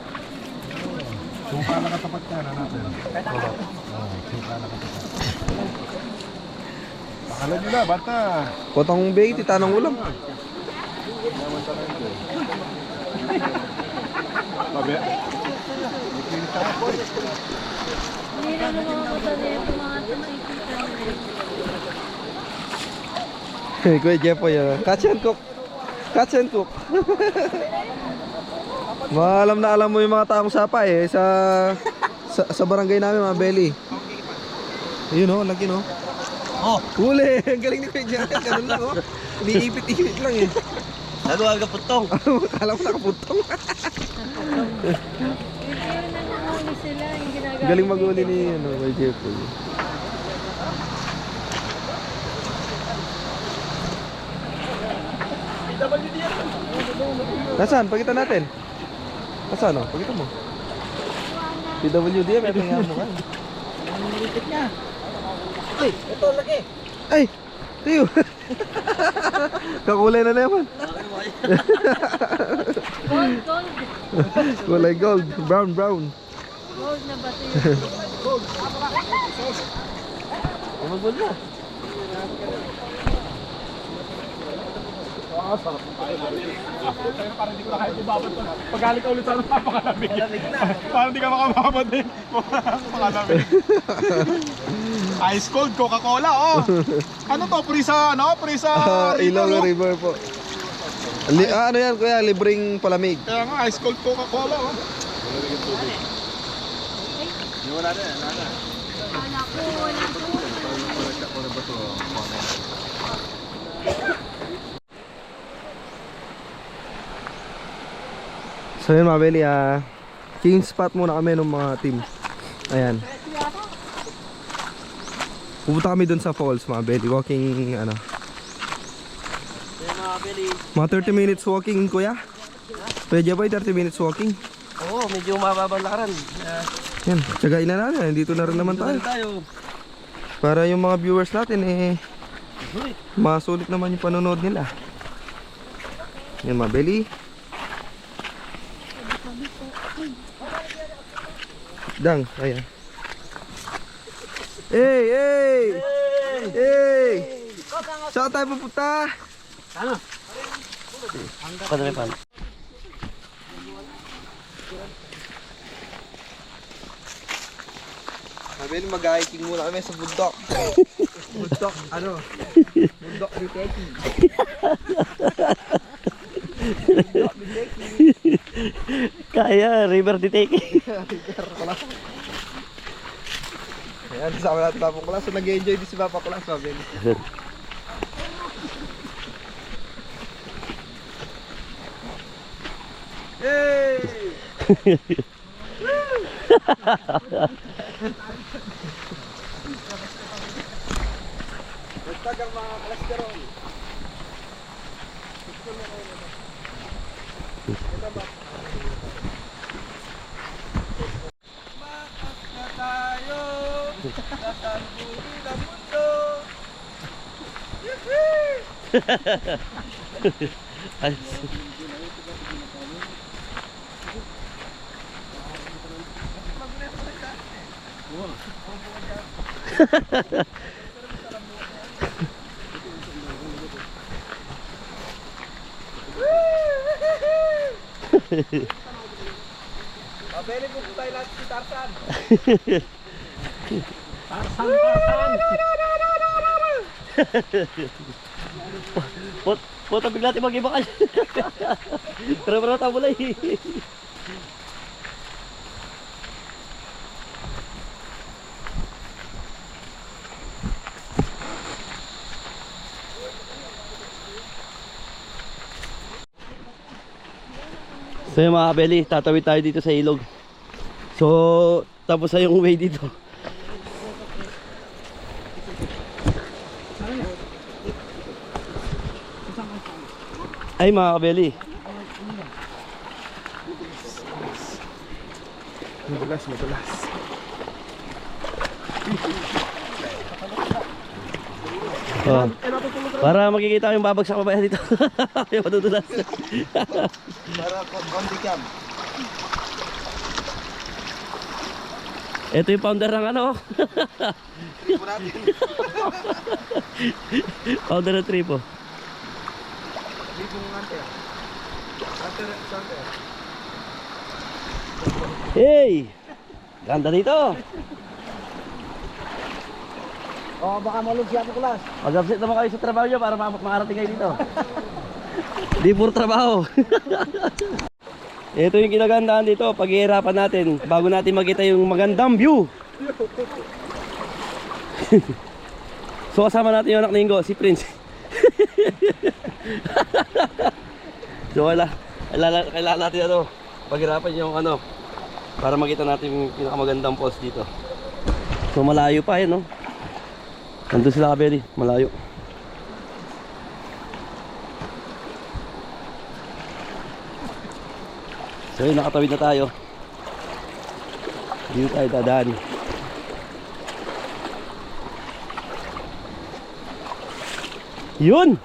Suka na katapat ka na natin. Pakalan nyo na, bata. Potong bait, itanong ulam. Babe. Hindi na naman ako sa dito mga tumaikita. Kuya Jeffoy, catch and cook. Catch and cook. Alam na alam mo yung mga taong sapa eh sa barangay namin mga Beli. Ayun oh, laki no. Oh, huli. Ang galing ni Kuya Jeffoy, ganun lang oh. Iniipit-ipit lang eh. Nagawa ka putong. Kala mo nakaputong. Hindi yun nanguhuli sila. Yung ginagawa. Galing mag-uli ni Kuya Jeffoy. Nasaan? Pakita natin. Nasaan o? Pakita mo. PWD, may tingnan mo ka. Uy, ito laki. Ay! Tiyo! Kakulay na naman. Gold, gold. Kulay gold. Brown, brown. Gold na ba ito? Umagod na. Parang hindi ko na kahit ibabad to. Pagaling ka ulit sa napakalamig. Parang hindi ka makababad eh. Napakalamig. Ice cold Coca-Cola oh. Ano to? Free sa ano? Free sa Ilog no? River po. Ano yan kuya? Libreng palamig. Kaya nga ice cold Coca-Cola oh. So yun mga Beli, change spot muna kami ng mga team. Ayan. Pupunta kami dun sa falls mga Beli. Walking ano. Mga 30 minutes walking kuya. Pwede ba 30 minutes walking? Oo, medyo mababang lakaran. Yan, tsagain na natin. Dito na rin naman tayo. Para yung mga viewers natin masulit naman yung panonood nila. Yan mga Beli. Dang, ayan. Hey, hey! Hey! Saan tayo pupunta? Padalipan. Sabi mag-hiking muna kami sa bundok. Bundok, ano? Bundok ni Teki. Kaya, River di Teki. Ayan, kasama natin Papa Kulas. So nag-enjoy din si Papa Kulas, sabi. Hey! Basta ang mga kolesterol. Makas na tayo sa sangguni ng mundo. Mabili po tayo lahat si Tarzan. Puta bigla natin mag-iba ka. Pero tabulay. So yung mga kabeli, tatawid tayo dito sa ilog. So tapos na yung way dito. Ay mga kabeli, Madulas. oh, para makikita yung babagsak pa ba dito. Yung madudulas. Para konti cam. Ito yung founder ng ano. Tripo natin. Founder ng tripo. Tripo ng hunter. Hunter. Hey! Ganda dito. Oh, baka malog si Papa Kulas. Mag-upset naman kayo sa trabaho nyo para makarating kayo dito. Di puro trabaho. Ito yung kinagandaan dito. Paghihirapan natin bago natin makita yung magandang view. So kasama natin yung anak ni Ingo, si Prince. So kailangan natin ano, paghirapan yung ano para makita natin yung pinakamagandang post dito. So malayo pa no. Nandun sila kabeli, malayo. So yun, nakatawid na tayo. Dito tayo dadaan. Yun!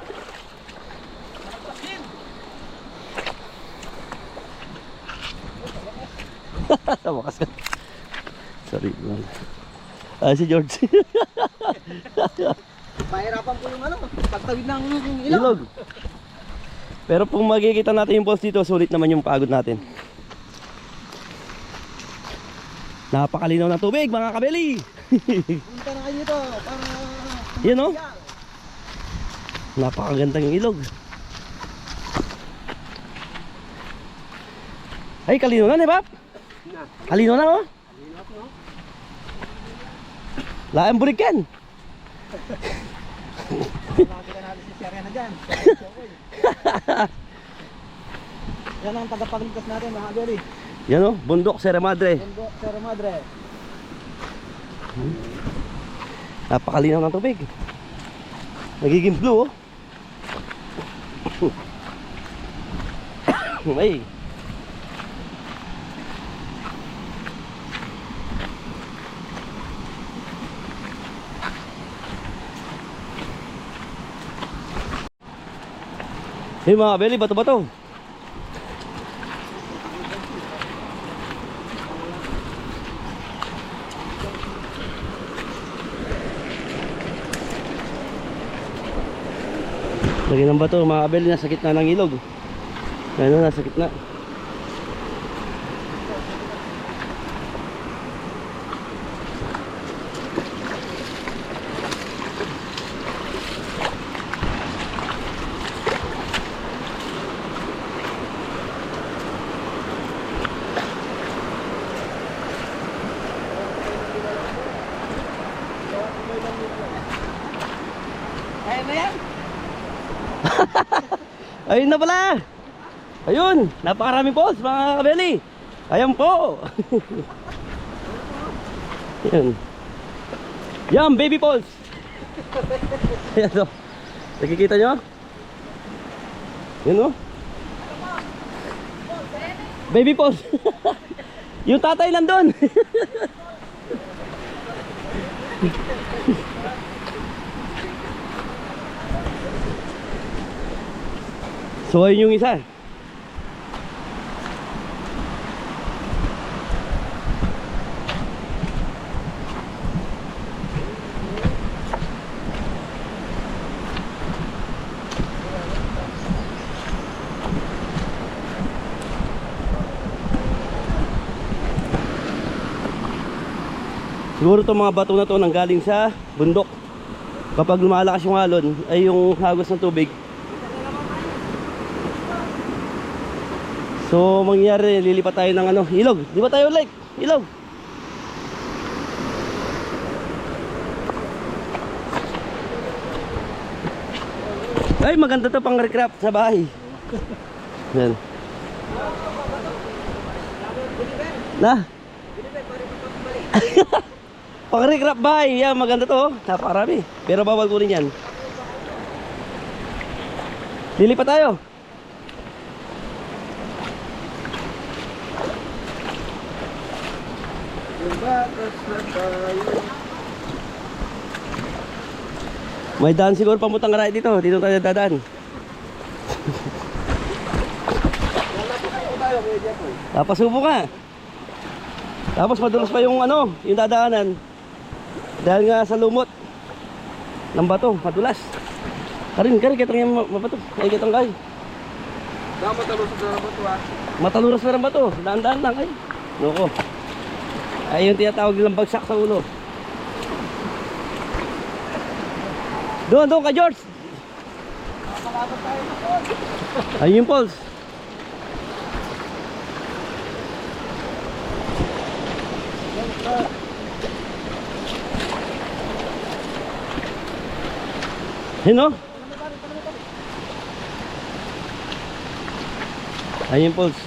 Wakas ka. Sorry lang. Si George. Mahirapan po yung ano, pagtawid ng Ilog. Pero kung makikita natin yung post dito, sulit naman yung pagod natin. Napakalinaw ng tubig mga kabeli. Punta na kayo dito para Yan o. Napakaganda yung ilog. Ay, kalino na, di ba? Kalino na, oh. Laang bulik yan. Nakakita natin si Sierra na dyan. Yan ang tagapagligtas natin mga kabeli. Yan o, bundok Sierra Madre. Bundok Sierra Madre. Napakalinaw ng tubig. Nagiging blue oh. Ay. Hey mga kabeli, bato-bato. Lagi ng bato mga kabeli, nasa gitna ng ilog. Ayun, nasa gitna. Ayun na yan. Ayun na pala. Ayun, napakarami balls mga kabeli. Ayan po. Yan. Yan, baby balls. Ayan o. Nakikita nyo? Yan o. Baby balls. Yung tatay nandun. So ayun yung isa. Siguro itong mga bato na to nanggaling sa bundok. Kapag lumalakas yung alon ay yung hagos ng tubig. So mangyayari, lilipat tayo ng ano, ilog. Di ba tayo like? Ilog. Ay, maganda to pang recraft sa bahay. Yan. Na? Pang recraft bahay. Yan, maganda to. Napakarami. Pero bawal ko rin yan. Lilipat tayo. May daan siguro pamutang right dito. Dito tayo dadaan. Papasubo ka. Tapos madulas pa yung ano, yung dadaanan. Dahil nga sa lumot ng bato, madulas. Karin, kitang yung mabato. Ay, kitang kay. Matalusot na bato ah. Mataluras na rin bato. Daan-daan lang ay. Loko. Ay yung tinatawag nilang bagsak sa ulo. Doon ka George. Ayun yung pulse. Ayun o. Ayun yung pulse.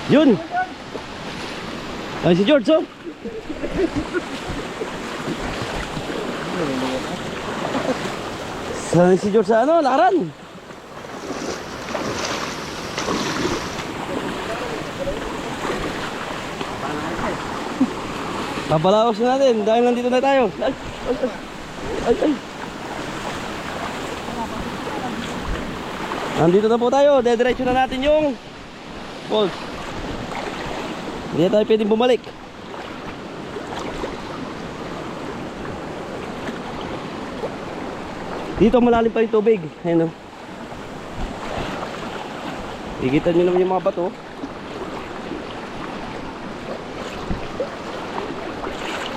Yun. Ay si George oh. Saan si George sa ano? Lakaran. Papalaos na natin dahil nandito na tayo. Ay. Nandito na po tayo. Dediretso na natin yung falls. Hindi tayo pwedeng bumalik. Dito malalim pa yung tubig. Ayan o. Ikita nyo naman yung mga bato.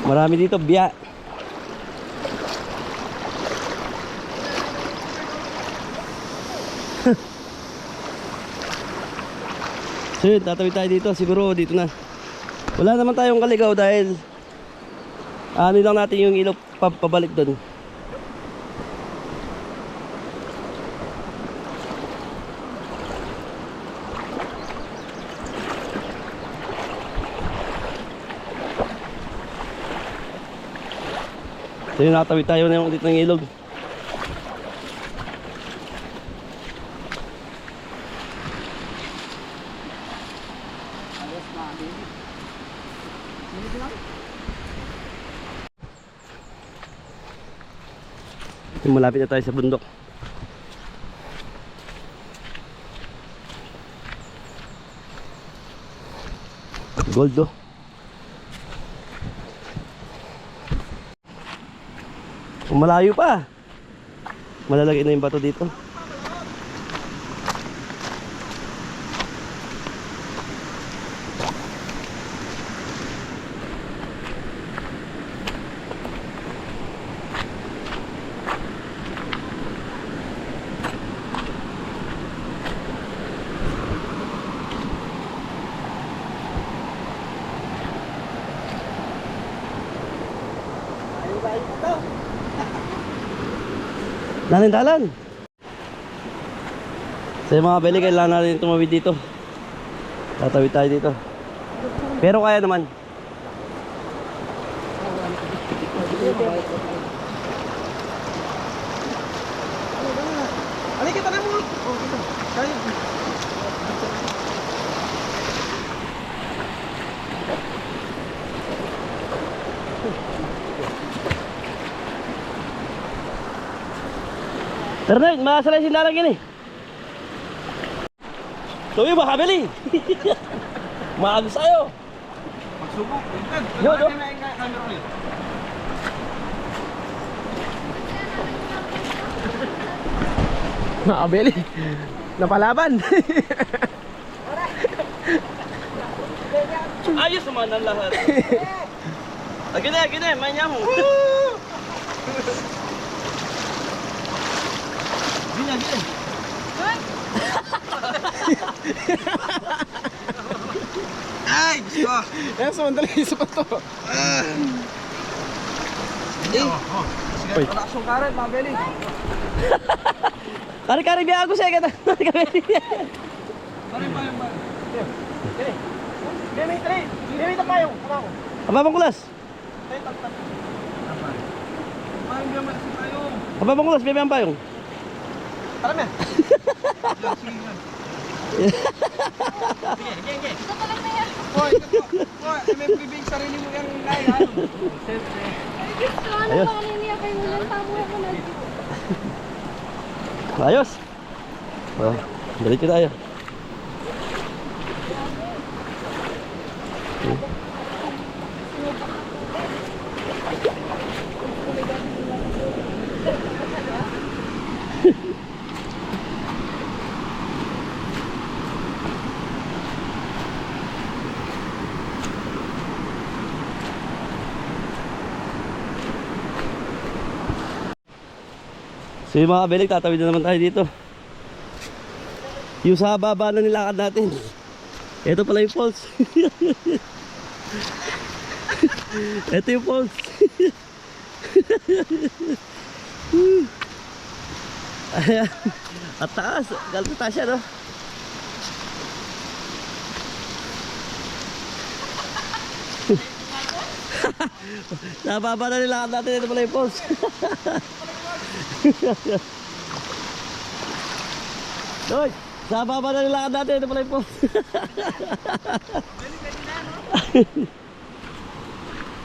Marami dito biya. So yun, tatawid tayo dito. Siguro dito na. Wala naman tayong kaligaw dahil ano lang natin yung ilog pabalik doon. So yun, nakatawid tayo na dito ng ilog. Malapit na tayo sa bundok. Gold do. Malayo pa. Malalagay na yung bato dito. Dalan-dalan. So yung mga beli, kailangan natin tumawid dito. Tatawid tayo dito. Pero kaya naman. Alin kita na mo. Kaya. Ternay, masalay sindalang gini. Tuwi ba kabeli? Maagos tayo. Magsubok. Yo, yo. Nakabeli. Napalaban. Ayos naman ang lahat. Agine, manya mo. Gine. Ay, gusto. Yan, sumandali isa pa to. Sige, laksong karet, mabeli. Kari-kari biya ako siya kata. Kari-kari. Demi tayo. Apa bang kulas? Apa bang kulas? Biya ang payong. Tara na. Hoy, may pribig sarili mo yung kaya. Ayos. Ayos. Oh, balik kita tayo. So yung mga kabelik, tatawid na naman tayo dito. Yung sa baba na nilakad natin. Ito pala yung falls. Ito yung falls. Ayan. At taas. Galit na taas siya, no? Sa baba na nilakad natin. Ito pala yung falls. Doy, sa baba na nilakad natin, ito pala yung falls.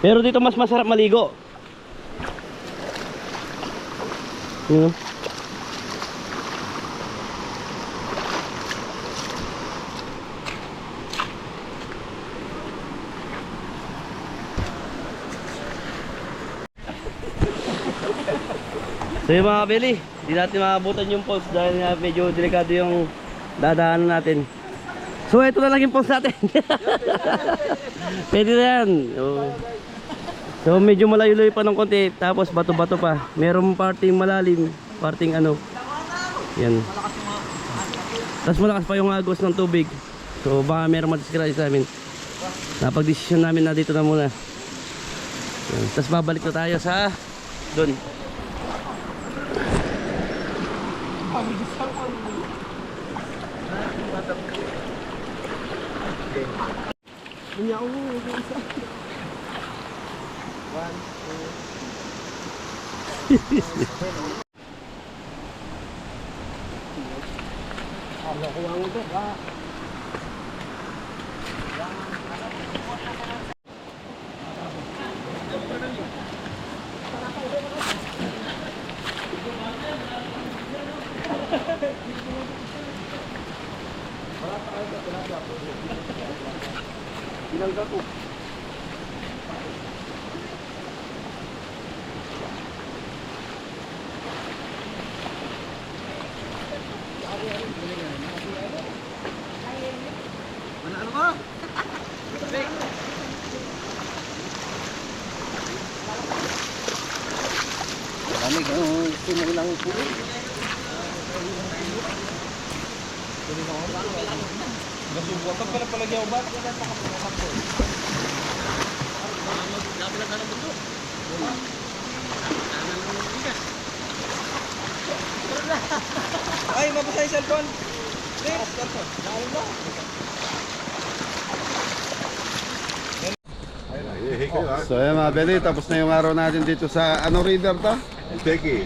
Pero dito mas masarap maligo. Yun. So yung mga kabili, hindi natin makabutan yung falls dahil nga medyo delikado yung dadaanan natin. So ito na lang yung falls natin. Pwede na yan. So medyo malayo-layo pa ng konti, tapos bato-bato pa. Merong parting malalim, parting ano. Yan. Tapos malakas pa yung agos ng tubig. So baka merong madisgrasya sa amin. Napag-desisyon namin na dito na muna. Yan. Tapos babalik na tayo sa doon. Lamig, ano, sinulang po. Ay, mabasa yung cellphone. So ayan mga Beli, tapos na yung araw natin dito sa ano river to? Teki.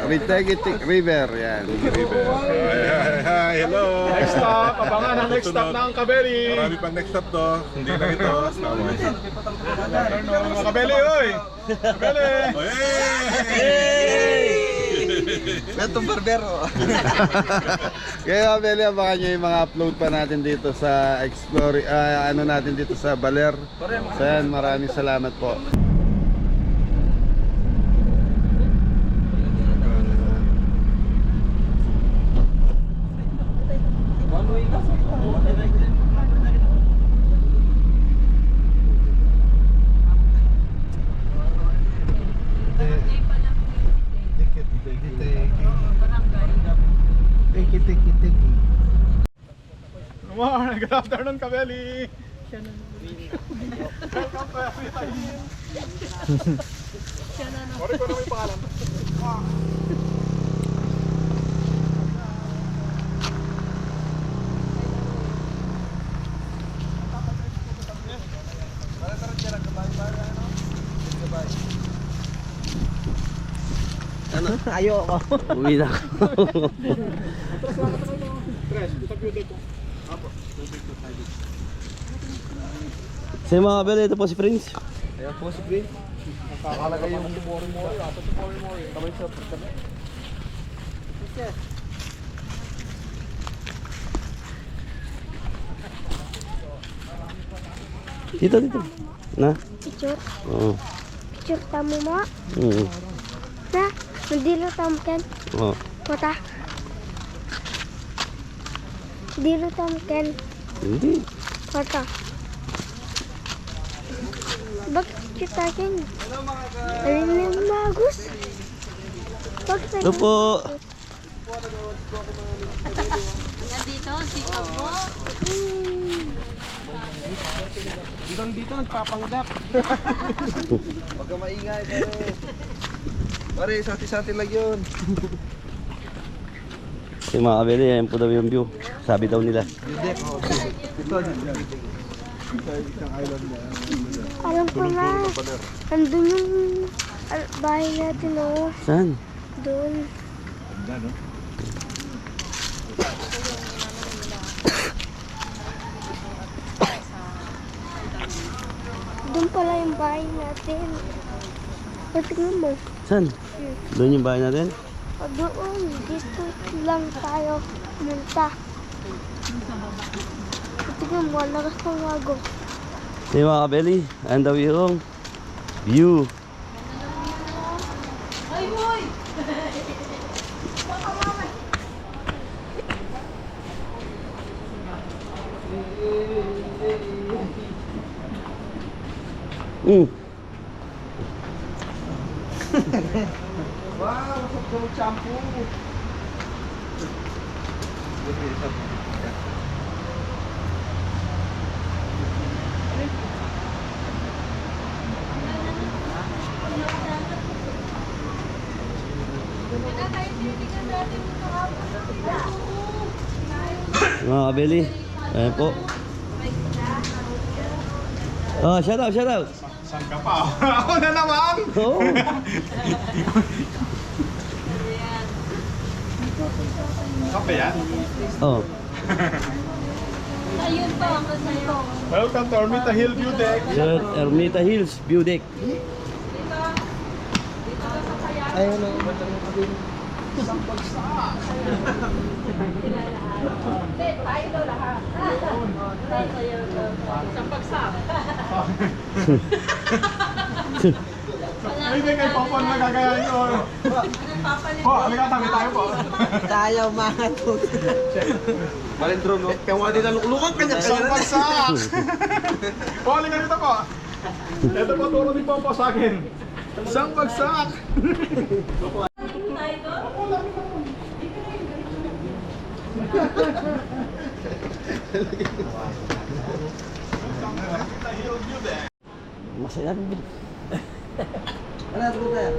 Ritegi River, yan. Hi, hello. Next stop, abangan ang next stop ng Kabeli. Marami pang next stop to. Hindi lang ito. Mga Kabeli, oy! Kabeli! Betong Barbero. Kaya mga Beli, abangan nyo yung mga upload pa natin dito sa Explore, ano natin dito sa Baler. So yan, maraming salamat po. Good morning, good afternoon, Kabeli. Welcome to every time. Sorry ko na may pangalan. Ayoko. Uwi na ako. Sa mga Kabeli, ito po si Prince. Ayan po si Green. Nakakalagay yung mori-mori. Kamay sa pagkabi. Dito. Na? Picture, Oo. picture tamu mo. Mm. Na, nandilo tamu ken. Oo. Kota. Dilo tamu ken. Hindi. Kota. Bakit kita ken? Alin na bagus. Bakit Ito po. Nandito, si Abo. Dito nagpapanggap. Huwag ka maingay, pare. Pare, sati-sati lang yun. Sa mga Kabeli, ayan po daw yung view. Sabi daw nila. Alam ko na. Andun yung bahay natin, oh. Saan? Doon. Doon pala yung bahay natin. O, tingnan mo. Saan? Doon yung bahay natin? O, doon. Dito lang tayo pumunta. O, tingnan mo. Lakas ng agos. Sa mga Kabeli, ayan daw yung view. Mm. Wow, masarap shampoo. Mga kabeli. Ayan po. Oh, shout out, shout out. Saan ka pa? Ako na naman! Oo. Kape yan? Oh. Ayun pa, ang sa'yo. Welcome to Ermita Hill View Deck. Shout out Ermita Hills View Deck. Ayun na. Hindi kay Papa na gagayahin ko. Po, halika tabi tayo po. Tayo mga tut. Balendro, no? Kaya wala din naluklukan kanya. Isang bagsak! Po, halika dito po. Ito po, turo ni Papa sa akin. Isang bagsak! Masaya rin. Ano ito tayo?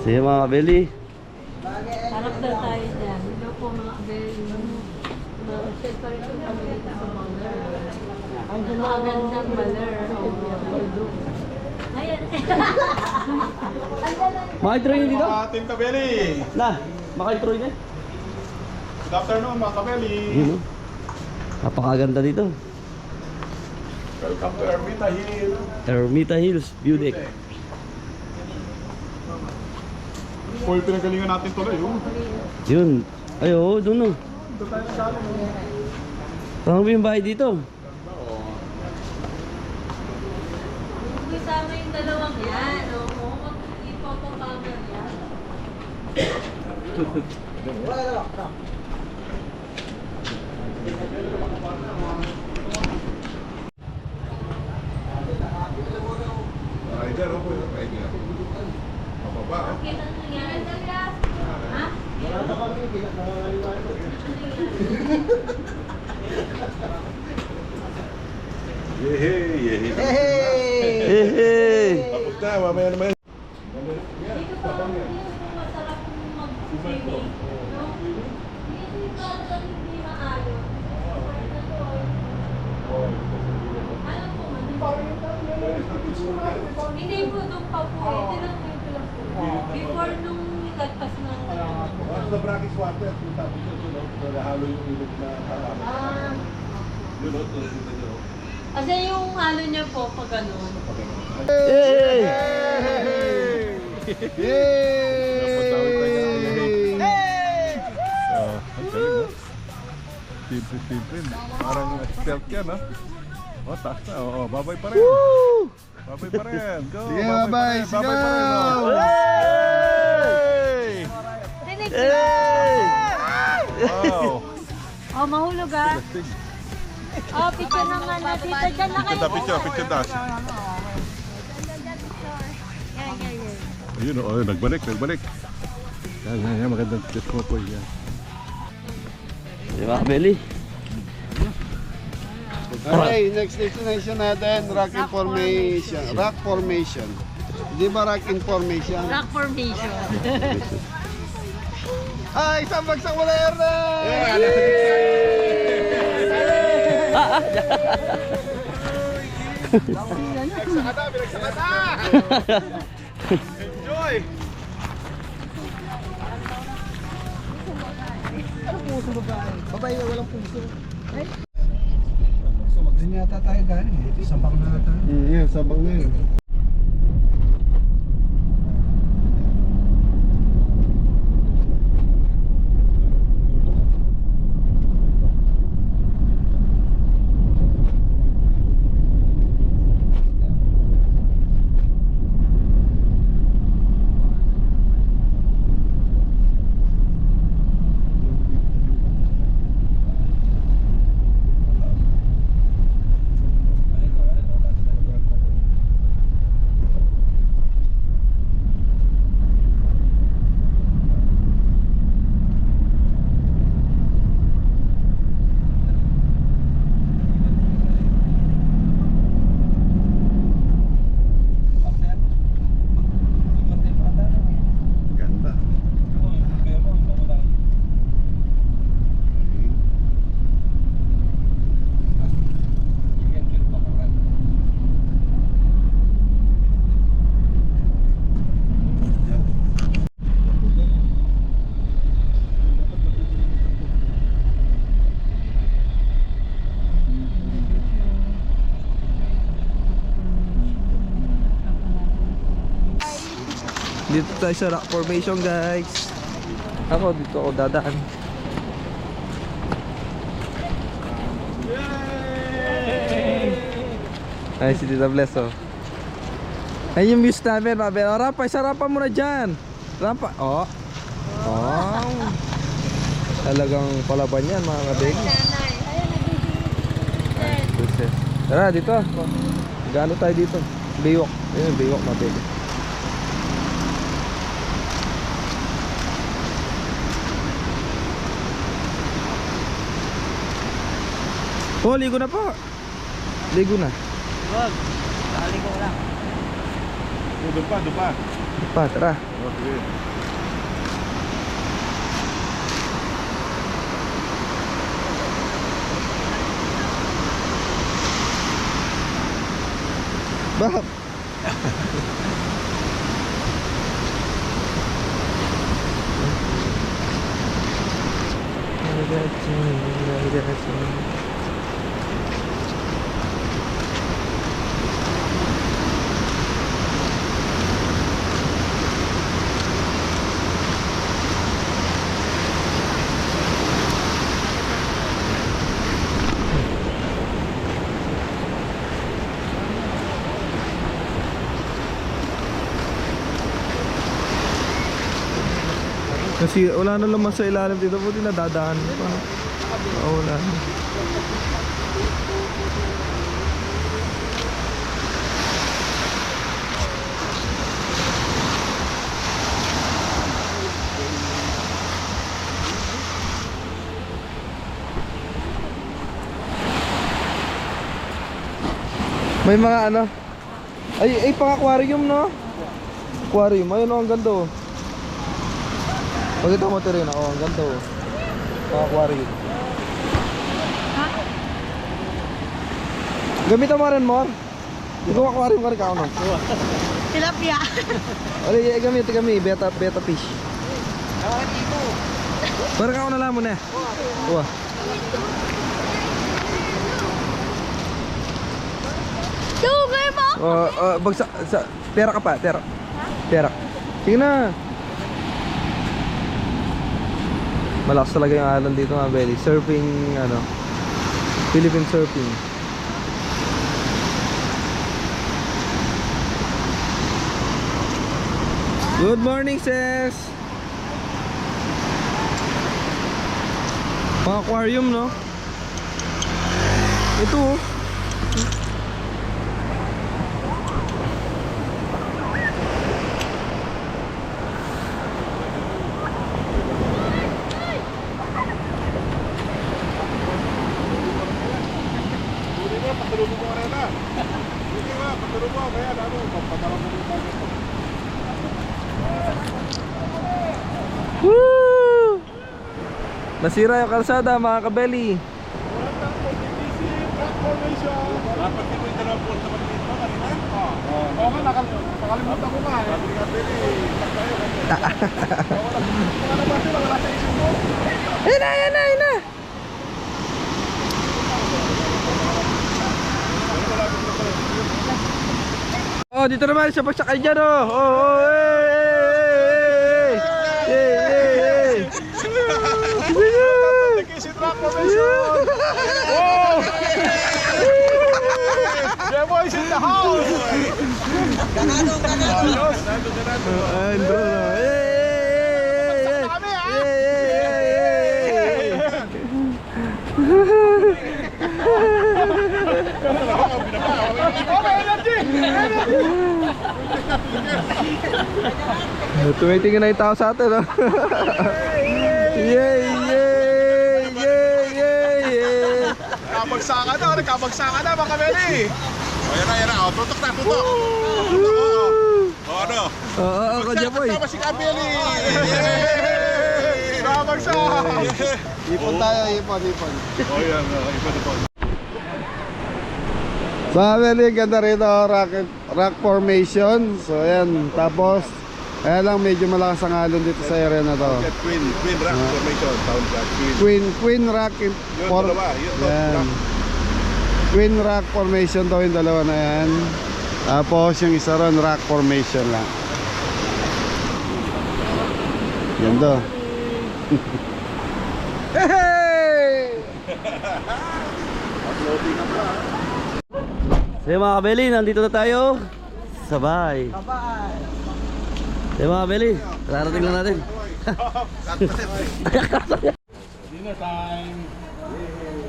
Sige mga kabeli. Harap daw tayo dyan. Hello po mga abel. Share pa rin yung pamilita sa mother. Ang magandang mother. Ayan. Maka-troy na dito? Mga Team Kabeli. Na, maka-troy na. Good afternoon mga Kabeli. Yun o. Napakaganda dito. Welcome to Ermita Hill. Ermita Hills View Deck. Full pinagalingan natin tuloy. Oh. Yun. Ay, oo, doon o. Dito tayo nagaling. Parang ba yung bahay dito? Kasama yung dalawang yan. Oo, mag-ipapapamil yan. Rider, ako yung rider. Pababa, oh. Kita nyo yan. Ha? Yehey, yehey. Hey! Tapos na, mamaya naman. Dito parang yung masarap mag-swimming. No? Hindi parang hindi maayos. Ano po man? Hindi po doon pa po. Hindi lang po yung lang po. Before nung lagpas ng Sa brackish water, tapos yun, halo yung ilog na karami. Yun, oh, tulad nyo. Kasi yung halo niya po pag ganun. Hey! Ang galing, oh. Simple. Parang stealth yan, ha? Oh, taas na. Oo, babay pa rin. Babay pa rin. Go. Sige, babay. Babay pa rin. Oh. Hey! Wow. Oh, mahulog ah. Oh, picture naman na dito. Diyan na kayo. Picture dash. Ayun, oh, nagbalik. Yan, magandang test mo po yan. Di ba, Beli? Okay, next destination natin, Rock Formation. Di ba Rock Formation? Rock formation. Ay, isang bagsak wala Ernest! Enjoy! Babae na walang puso. So, magdun yata tayo galing eh. Sabang na tayo. Yan, sabang na yun. Dito tayo sa rock formation, guys. Ako, dito ako dadaan. Ay, si Tita Bless, oh. Ayun yung views namin, Mabel. O, Rampa, isa rampa muna dyan. Rampa, oh. Oh. Talagang palaban yan, mga kabig. Tara, dito. Gano tayo dito? Baywalk. Ayun, baywalk, Mabel. Oh, ligo na po. Ligo na. Wag. Nakaligo lang. Doon pa. Pa, tara. Okay. Bakit? Kasi wala na naman sa ilalim dito, buti nadadaan pa. Oh, wala na. May mga ano, ay pang aquarium, no? Aquarium, ayun, oh, ang ganda, oh. Pagkita mo ito rin, oh, ang ganda, oh. Pang aquarium. Gamitan mo rin, Mor. Ikaw aquarium ka rin ka, no? Tilapia. Alay, gamit, beta fish. Para ka na lang mo na. Wah. Sugar mo? Bagsak sa pera ka pa, pera. Pera. Sige na. Malakas talaga yung alon dito, mga belly. Surfing, ano, Philippine surfing. Good morning, sis. Pang aquarium, no? Ito, oh. Patulungan mo rin na. Hindi ba, patulungan mo. Kaya ano, papatarang mo yung bagay mo. Woo! Nasira yung kalsada, mga kabeli. Dapat dito yung dalawang pool na maliit mo kanina. Oo nga, nakalimutan ko nga. Sabi nga, Billy, tak tayo. Ano ba sila? Wala sa isip mo? Ayun na. Oh, dito naman siya pagsakay dyan, oh. Oh, hey. Kasi truck formation! Oh! Yeah, boys in the house! Ayos! Ando na. Kami, ha? Okay, energy! Tumitingin na yung tao sa atin, oh. Yay! Nakabagsakan na, mga kabeli! O, yan na. O, tutok na. O, ano? Oo, Kodya Boy. Magsama si Kabeli! Nakabagsakan! Ipon tayo, ipon. O, yan. Iba na po. So, Abeli, ganda rito, rock formation. So, ayan, tapos, kaya lang medyo malakas ang alon dito sa area na to. Queen Rock Formation. Town Rock. Queen Rock Yun, dalawa. Yun, yan. rock. Queen Rock Formation to yung dalawa na yan. Tapos yung isa ron, Rock Formation lang. Ganda. Hey! So yun mga kabeli, nandito na tayo. Sabay. So yun mga kabeli, kararating lang natin. Dinner time.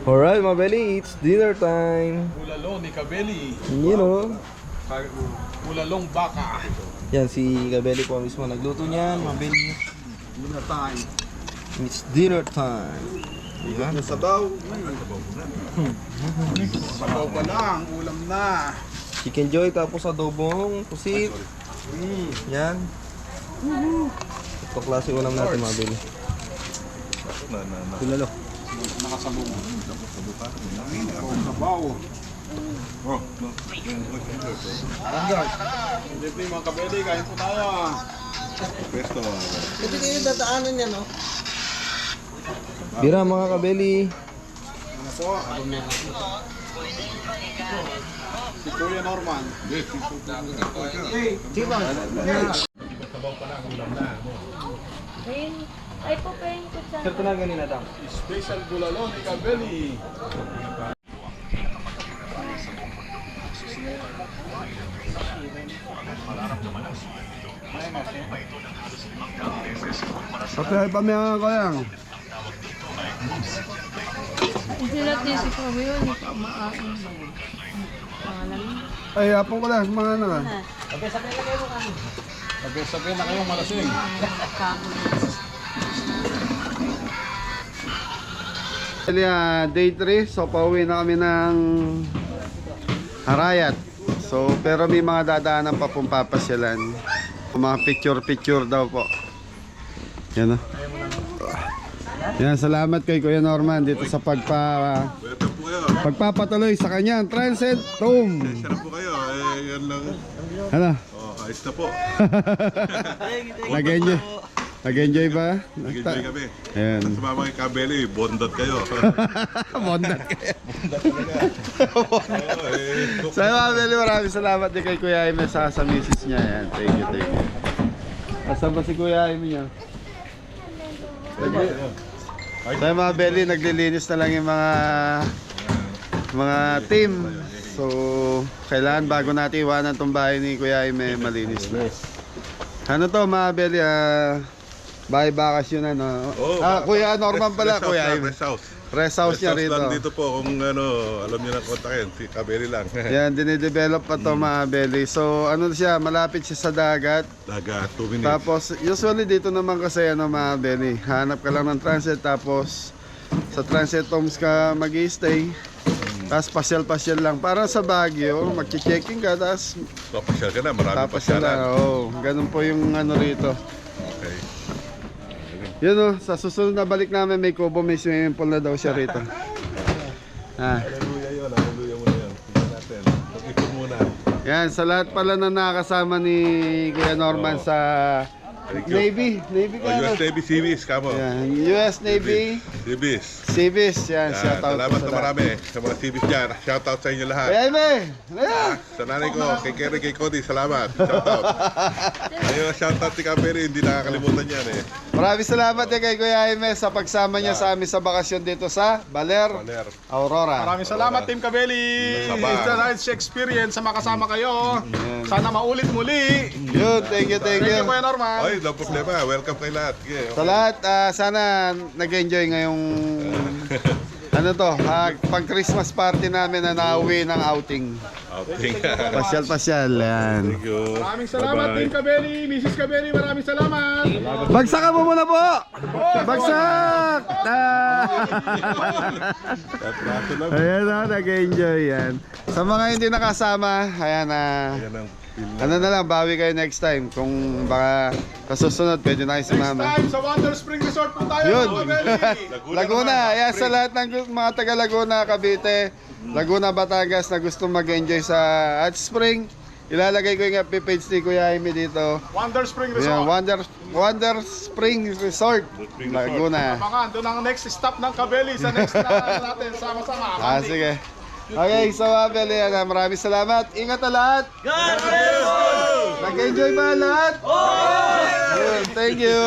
Alright mga belly, it's dinner time. Ulalong ni Kabeli. You know. Ulalong baka. Yan si Kabeli po mismo nagluto niyan, mga belly. Dinner time. It's dinner time. Yan. Sabaw pa lang, ulam na. Chicken joy tapos adobong pusit. Yan. Ito klase ulam natin mga belly. Kulalo. Nakasabong. Sabaw. Hindi mga kabeli, kain po tayo. Pesto. Ito kayo dadaanan niya no? Bira mga kabeli. Ano po? Si Kuya Norman. Ay po pa yung kutsara. Sir, tunagan nila daw. Special bulalo ni Kabeli. Kapag pamiyang ko yan. Hindi natin si Kami yun. Hindi pa maain. Pangalan mo. Ay, apong ko lang, mga ano. Sabi na kayong malasing. Day 3, so pauwi na kami ng Harayat. So, pero may mga dadaanan pa pong papasyalan. Mga picture daw po. Yan o. Yan, salamat kay Kuya Norman dito sa pagpapatuloy sa kanyang Transit Room. Sarap po kayo. Yan lang. Ano? Ayos na po. Nag-enjoy ba? Nag-enjoy kami. Ayan. Sumama kay Kabeli, bondot kayo. Bondat kayo. Sa mga Beli, maraming salamat din kay Kuya Jaime sa misis niya. Yan. Thank you. Asan ba si Kuya Jaime niya? Sa mga Beli, naglilinis na lang yung mga team. So, kailangan bago natin iwanan tong bahay ni Kuya Jaime, malinis na. Ano to mga Beli, bahay bakasyon ano? Kuya Norman pala, Kuya Jaime. Rest house niya rito. Dito po kung alam niyo na kontakin, si Kabeli lang. Yan, dinidevelop pa to mga Beli. So, ano siya, malapit siya sa dagat. Dagat, 2 minutes. Tapos, usually dito naman kasi mga Beli, hanap ka lang ng transit, tapos sa transit homes ka mag-i-stay. Tapos pasyal-pasyal lang. Para sa Baguio, mag-checking ka, tapos papasyal ka na, marami tapos na. pasyalan. Ganun po yung ano rito. Okay. Yun sa susunod na balik namin may kubo, may swimming pool na daw siya rito. Hallelujah yun, hallelujah muna yun. Tingnan natin. Ipon muna. Yan, sa lahat pala na nakasama ni Kuya Norman sa Navy ka US Navy Seabees, kamo. yan, US Navy Seabees. Seabees, yan, shout out Salamat po na marami sa mga Seabees dyan. Shout out sa inyo lahat. Kuya Jaime! Sa nanay ko, kay Kerry, kay Cody, salamat. Shout out. Ayun, shout out si Kabeli, hindi nakakalimutan yan eh. Maraming salamat din kay Kuya Jaime sa pagsama niya sa amin sa bakasyon dito sa Baler, Valer. Aurora. Maraming salamat Team Kabeli. Sabah. It's the nice experience sa makasama kayo. Sana maulit muli. Yun, thank you. Thank you Kuya Norman. Oy, no problema. Welcome kay lahat. Okay, Sa lahat, sana nag-enjoy ngayong ano to, pang Christmas party namin na nauwi ng outing. Outing. Pasyal, yan. Thank you. Maraming salamat Team Kabeli. Mrs. Kabeli, maraming salamat. Bagsakan mo muna po! Bagsak! Ayan na, nag-enjoy yan. Sa mga hindi nakasama, ayan na. Yan ang film. Ano na lang, bawi kayo next time. Kung baka kasusunod, pwede na kayo Next sumama. time sa Wonder Spring Resort po tayo. Yun! Kabeli. Laguna, ayan sa lahat ng mga taga Laguna, Cavite, Laguna, Batangas na gustong mag-enjoy sa Hot Spring. Ilalagay ko yung FB page ni Kuya Jaime dito. Wonder Spring Ayan, Resort. Wonder Spring Resort, Laguna. Abangan, doon ang next stop ng Kabeli sa next na natin sama-sama. Sige. Okay, so Beli, maraming salamat. Ingat na lahat. God bless you! Nag-enjoy ba lahat? Thank you.